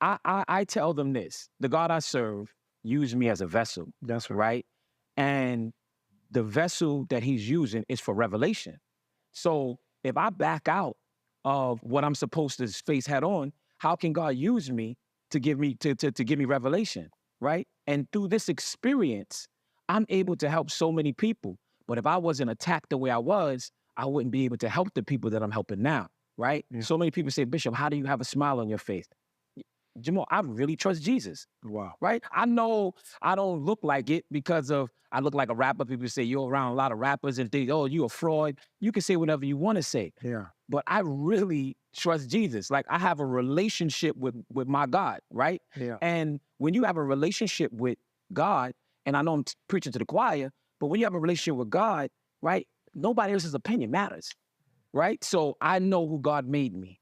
I tell them this: the God I serve used me as a vessel. That's right. And the vessel that He's using is for revelation. So if I back out of what I'm supposed to face head on, how can God use me to give me to give me revelation, right? And through this experience, I'm able to help so many people. But if I wasn't attacked the way I was, I wouldn't be able to help the people that I'm helping now, right? Yeah. So many people say, Bishop, how do you have a smile on your face? Jamal, I really trust Jesus. Wow. Right? I know I don't look like it because I look like a rapper. People say you're around a lot of rappers and think, oh, you a fraud. You can say whatever you want to say. Yeah. But I really trust Jesus. Like, I have a relationship with my God, right? Yeah. And when you have a relationship with God, and I know I'm preaching to the choir, but when you have a relationship with God, right, nobody else's opinion matters, right? So I know who God made me,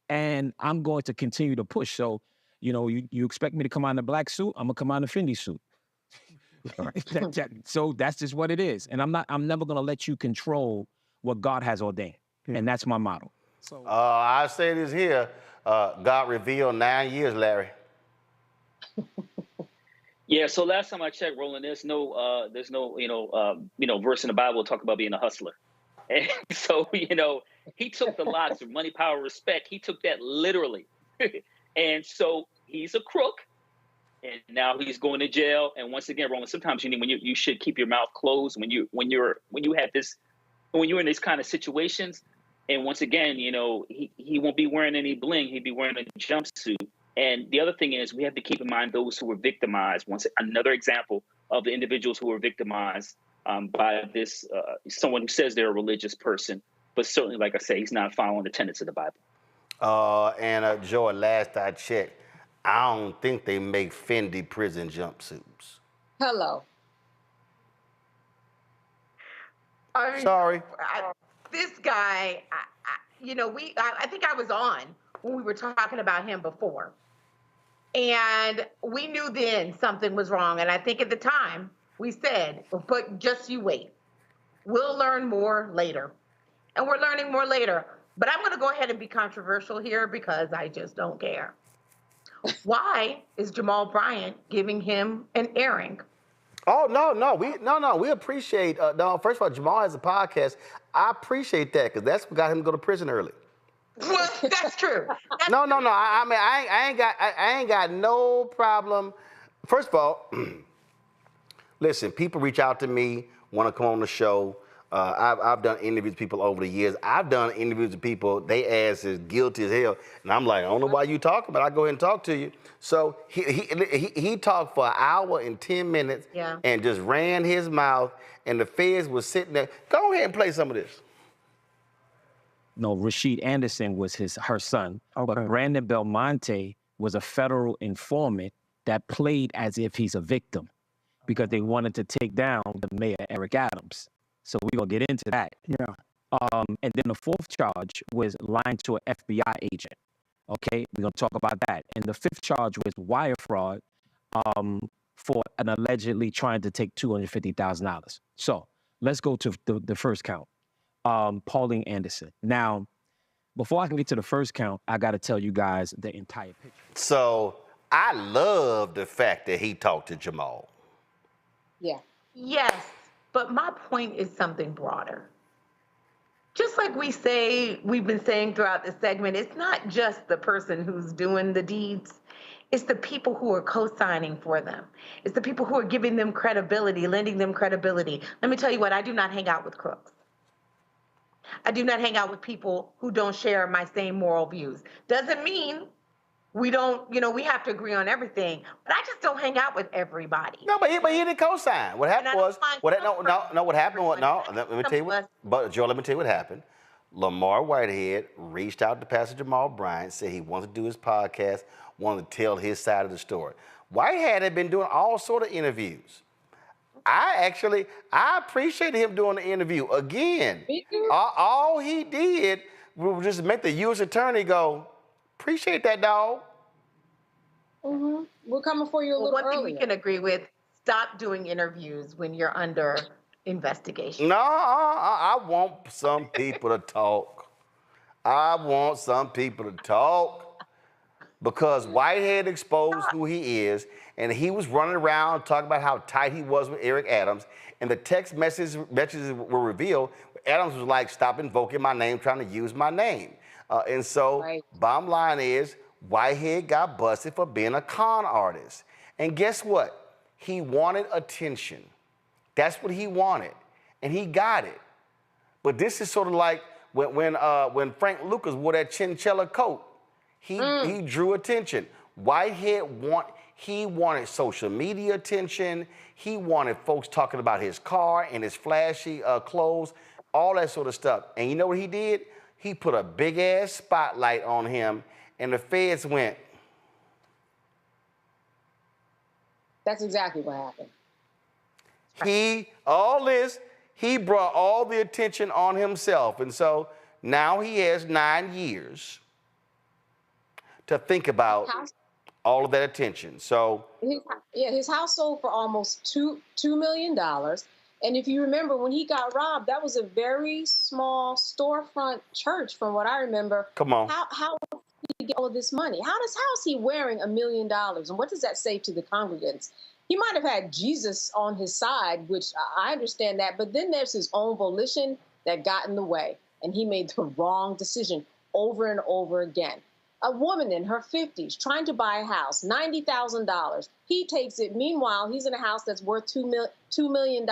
and I'm going to continue to push. So, you expect me to come out in a black suit, I'm gonna come out in a Fendi suit. Right? So that's just what it is. And I'm never gonna let you control what God has ordained. And that's my motto. So I say this here, God revealed 9 years, Larry. Yeah, so last time I checked, Roland, there's no verse in the Bible talk about being a hustler. And so, he took the lots of money, power, respect. He took that literally. And so he's a crook. And now he's going to jail. And once again, Roland, sometimes you should keep your mouth closed when you're in these kind of situations. And once again, he won't be wearing any bling. He'd be wearing a jumpsuit. And the other thing is, we have to keep in mind those who were victimized. Another example of the individuals who were victimized by this someone who says they're a religious person, but certainly, like I say, he's not following the tenets of the Bible. And Joy, last I checked, I don't think they make Fendi prison jumpsuits. Hello. Sorry. This guy, I think I was on when we were talking about him before. And we knew then something was wrong. And I think at the time we said, but just you wait. We'll learn more later. And we're learning more later. But I'm going to go ahead and be controversial here because I just don't care. Why is Jamal Bryant giving him an airing? Oh, no. We appreciate, first of all, Jamal has a podcast. I appreciate that because that's what got him to go to prison early. Well, that's true. No. I mean, I ain't got no problem. First of all, listen, people reach out to me, want to come on the show. I've done interviews with people over the years. I've done interviews with people, they ass is guilty as hell. And I'm like, I don't know why you talking, but I go ahead and talk to you. So he talked for 1 hour and 10 minutes and just ran his mouth, and the feds was sitting there. Go ahead and play some of this. No, Rashid Anderson was her son. Okay. But Brandon Belmonte was a federal informant that played as if he's a victim because they wanted to take down the mayor, Eric Adams. So we're going to get into that. Yeah. And then the fourth charge was lying to an FBI agent. Okay, we're going to talk about that. And the fifth charge was wire fraud for an allegedly trying to take $250,000. So let's go to the first count. Pauline Anderson. Now, before I can get to the first count, I got to tell you guys the entire picture. So I love the fact that he talked to Jamal. Yeah. Yes, but my point is something broader. Just like we've been saying throughout this segment, it's not just the person who's doing the deeds. It's the people who are co-signing for them. It's the people who are giving them credibility, lending them credibility. Let me tell you what, I do not hang out with crooks. I do not hang out with people who don't share my same moral views. Doesn't mean we don't, we have to agree on everything, but I just don't hang out with everybody. No, but he didn't co-sign. What happened was, what happened was, let me tell you what, Joe, let me tell you what happened. Lamar Whitehead reached out to Pastor Jamal Bryant, said he wanted to do his podcast, wanted to tell his side of the story. Whitehead had been doing all sort of interviews. I appreciated him doing the interview. Again, all he did was just make the U.S. attorney go, appreciate that, dog. Mm-hmm. We're coming for you a little earlier. One thing we can agree with, stop doing interviews when you're under investigation. No, I want some people to talk. Because Whitehead exposed who he is, and he was running around talking about how tight he was with Eric Adams, and the text messages were revealed. Adams was like, stop invoking my name, trying to use my name. And so, bottom line is, Whitehead got busted for being a con artist. And guess what? He wanted attention. That's what he wanted, and he got it. But this is sort of like when Frank Lucas wore that chinchilla coat. He drew attention. Whitehead wanted social media attention. He wanted folks talking about his car and his flashy clothes, all that sort of stuff. And you know what he did? He put a big-ass spotlight on him, and the feds went. That's exactly what happened. He brought all the attention on himself. And so now he has 9 years to think about all of that attention. So his house sold for almost $2 million. And if you remember, when he got robbed, that was a very small storefront church, from what I remember. Come on. How did he get all of this money? How is he wearing $1 million? And what does that say to the congregants? He might have had Jesus on his side, which I understand that, but then there's his own volition that got in the way, and he made the wrong decision over and over again. A woman in her 50s trying to buy a house, $90,000. He takes it. Meanwhile, he's in a house that's worth $2 million,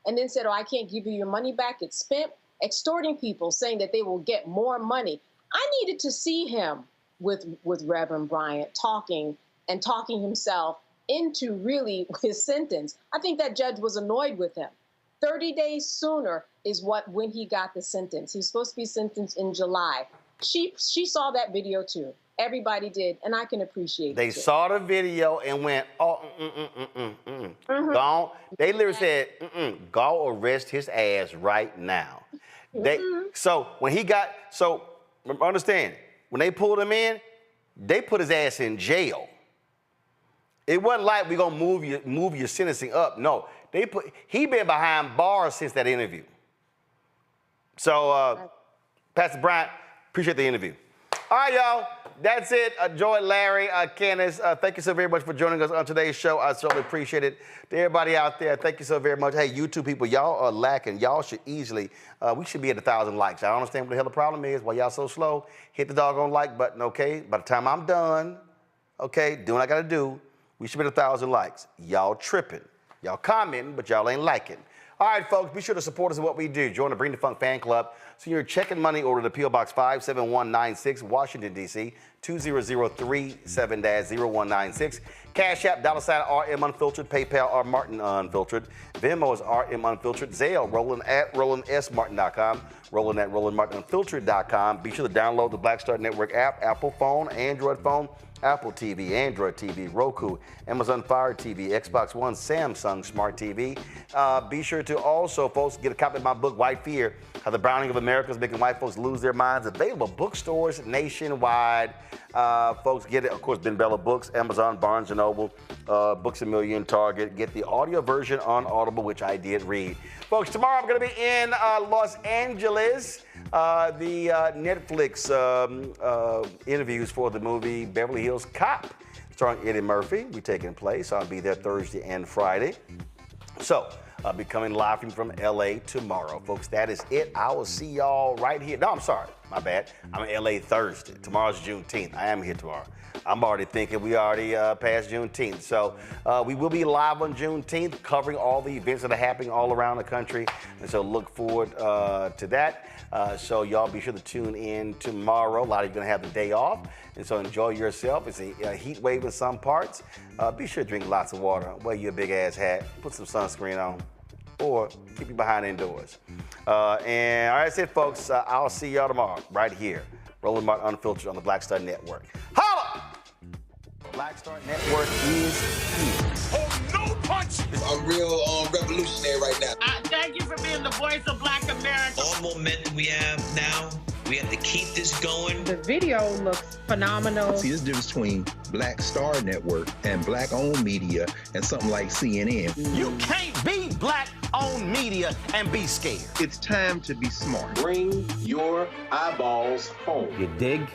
and then said, oh, I can't give you your money back. It's spent. Extorting people, saying that they will get more money. I needed to see him with Reverend Bryant talking himself into really his sentence. I think that judge was annoyed with him. 30 days sooner is when he got the sentence. He's supposed to be sentenced in July. She saw that video too. Everybody did, and I can appreciate it. They saw the video and went, oh, Gone. They literally said, go arrest his ass right now. So understand, when they pulled him in, they put his ass in jail. It wasn't like we're gonna move your sentencing up. No, he been behind bars since that interview. So, Pastor Bryant, appreciate the interview. All right, y'all, that's it. Joy, Larry, Candace, thank you so very much for joining us on today's show. I certainly appreciate it. To everybody out there, thank you so very much. Hey, YouTube people, y'all are lacking. Y'all should easily, we should be at 1,000 likes. I don't understand what the hell the problem is. Why y'all so slow? Hit the doggone like button, okay? By the time I'm done, okay, doing what I gotta do, we should be at 1,000 likes. Y'all tripping. Y'all commenting, but y'all ain't liking. All right, folks, be sure to support us in what we do. Join the Bring the Funk fan club. So you're checking money order to P.O. Box 57196, Washington, D.C., 20037-0196. Cash App, $RM Unfiltered, PayPal, R Martin Unfiltered. Venmo is RM Unfiltered. Zelle, Roland at RolandSMartin.com. Roland at RolandMartinUnfiltered.com. Be sure to download the Black Star Network app, Apple phone, Android phone, Apple TV, Android TV, Roku, Amazon Fire TV, Xbox One, Samsung Smart TV. Be sure to also, folks, get a copy of my book, White Fear, How the Browning of America is Making White Folks Lose Their Minds. Available bookstores nationwide. Folks, get it, of course, Ben Bella Books, Amazon, Barnes & Noble, Books A Million, Target. Get the audio version on Audible, which I did read. Folks, tomorrow I'm going to be in Los Angeles. The Netflix interviews for the movie Beverly Hills Cop, starring Eddie Murphy, be taking place. I'll be there Thursday and Friday. So I'll be coming live from LA tomorrow. Folks, that is it. I will see y'all right here. No, I'm sorry. My bad. I'm in LA Thursday. Tomorrow's Juneteenth. I am here tomorrow. I'm already thinking we already passed Juneteenth. So we will be live on Juneteenth, covering all the events that are happening all around the country. And so look forward to that. So y'all be sure to tune in tomorrow. A lot of you are going to have the day off. And so enjoy yourself. It's a heat wave in some parts. Be sure to drink lots of water. Wear your big ass hat. Put some sunscreen on. Or keep you behind indoors. And all right, that's it, folks. I'll see y'all tomorrow right here. Roland Martin Unfiltered on the Black Star Network. Holla! Black Star Network is here. Oh, no punches! I'm real revolutionary right now. Thank you for being the voice of Black America. All momentum we have now, we have to keep this going. The video looks phenomenal. See, there's a difference between Black Star Network and Black-owned media and something like CNN. You can't be Black-owned media and be scared. It's time to be smart. Bring your eyeballs home. You dig?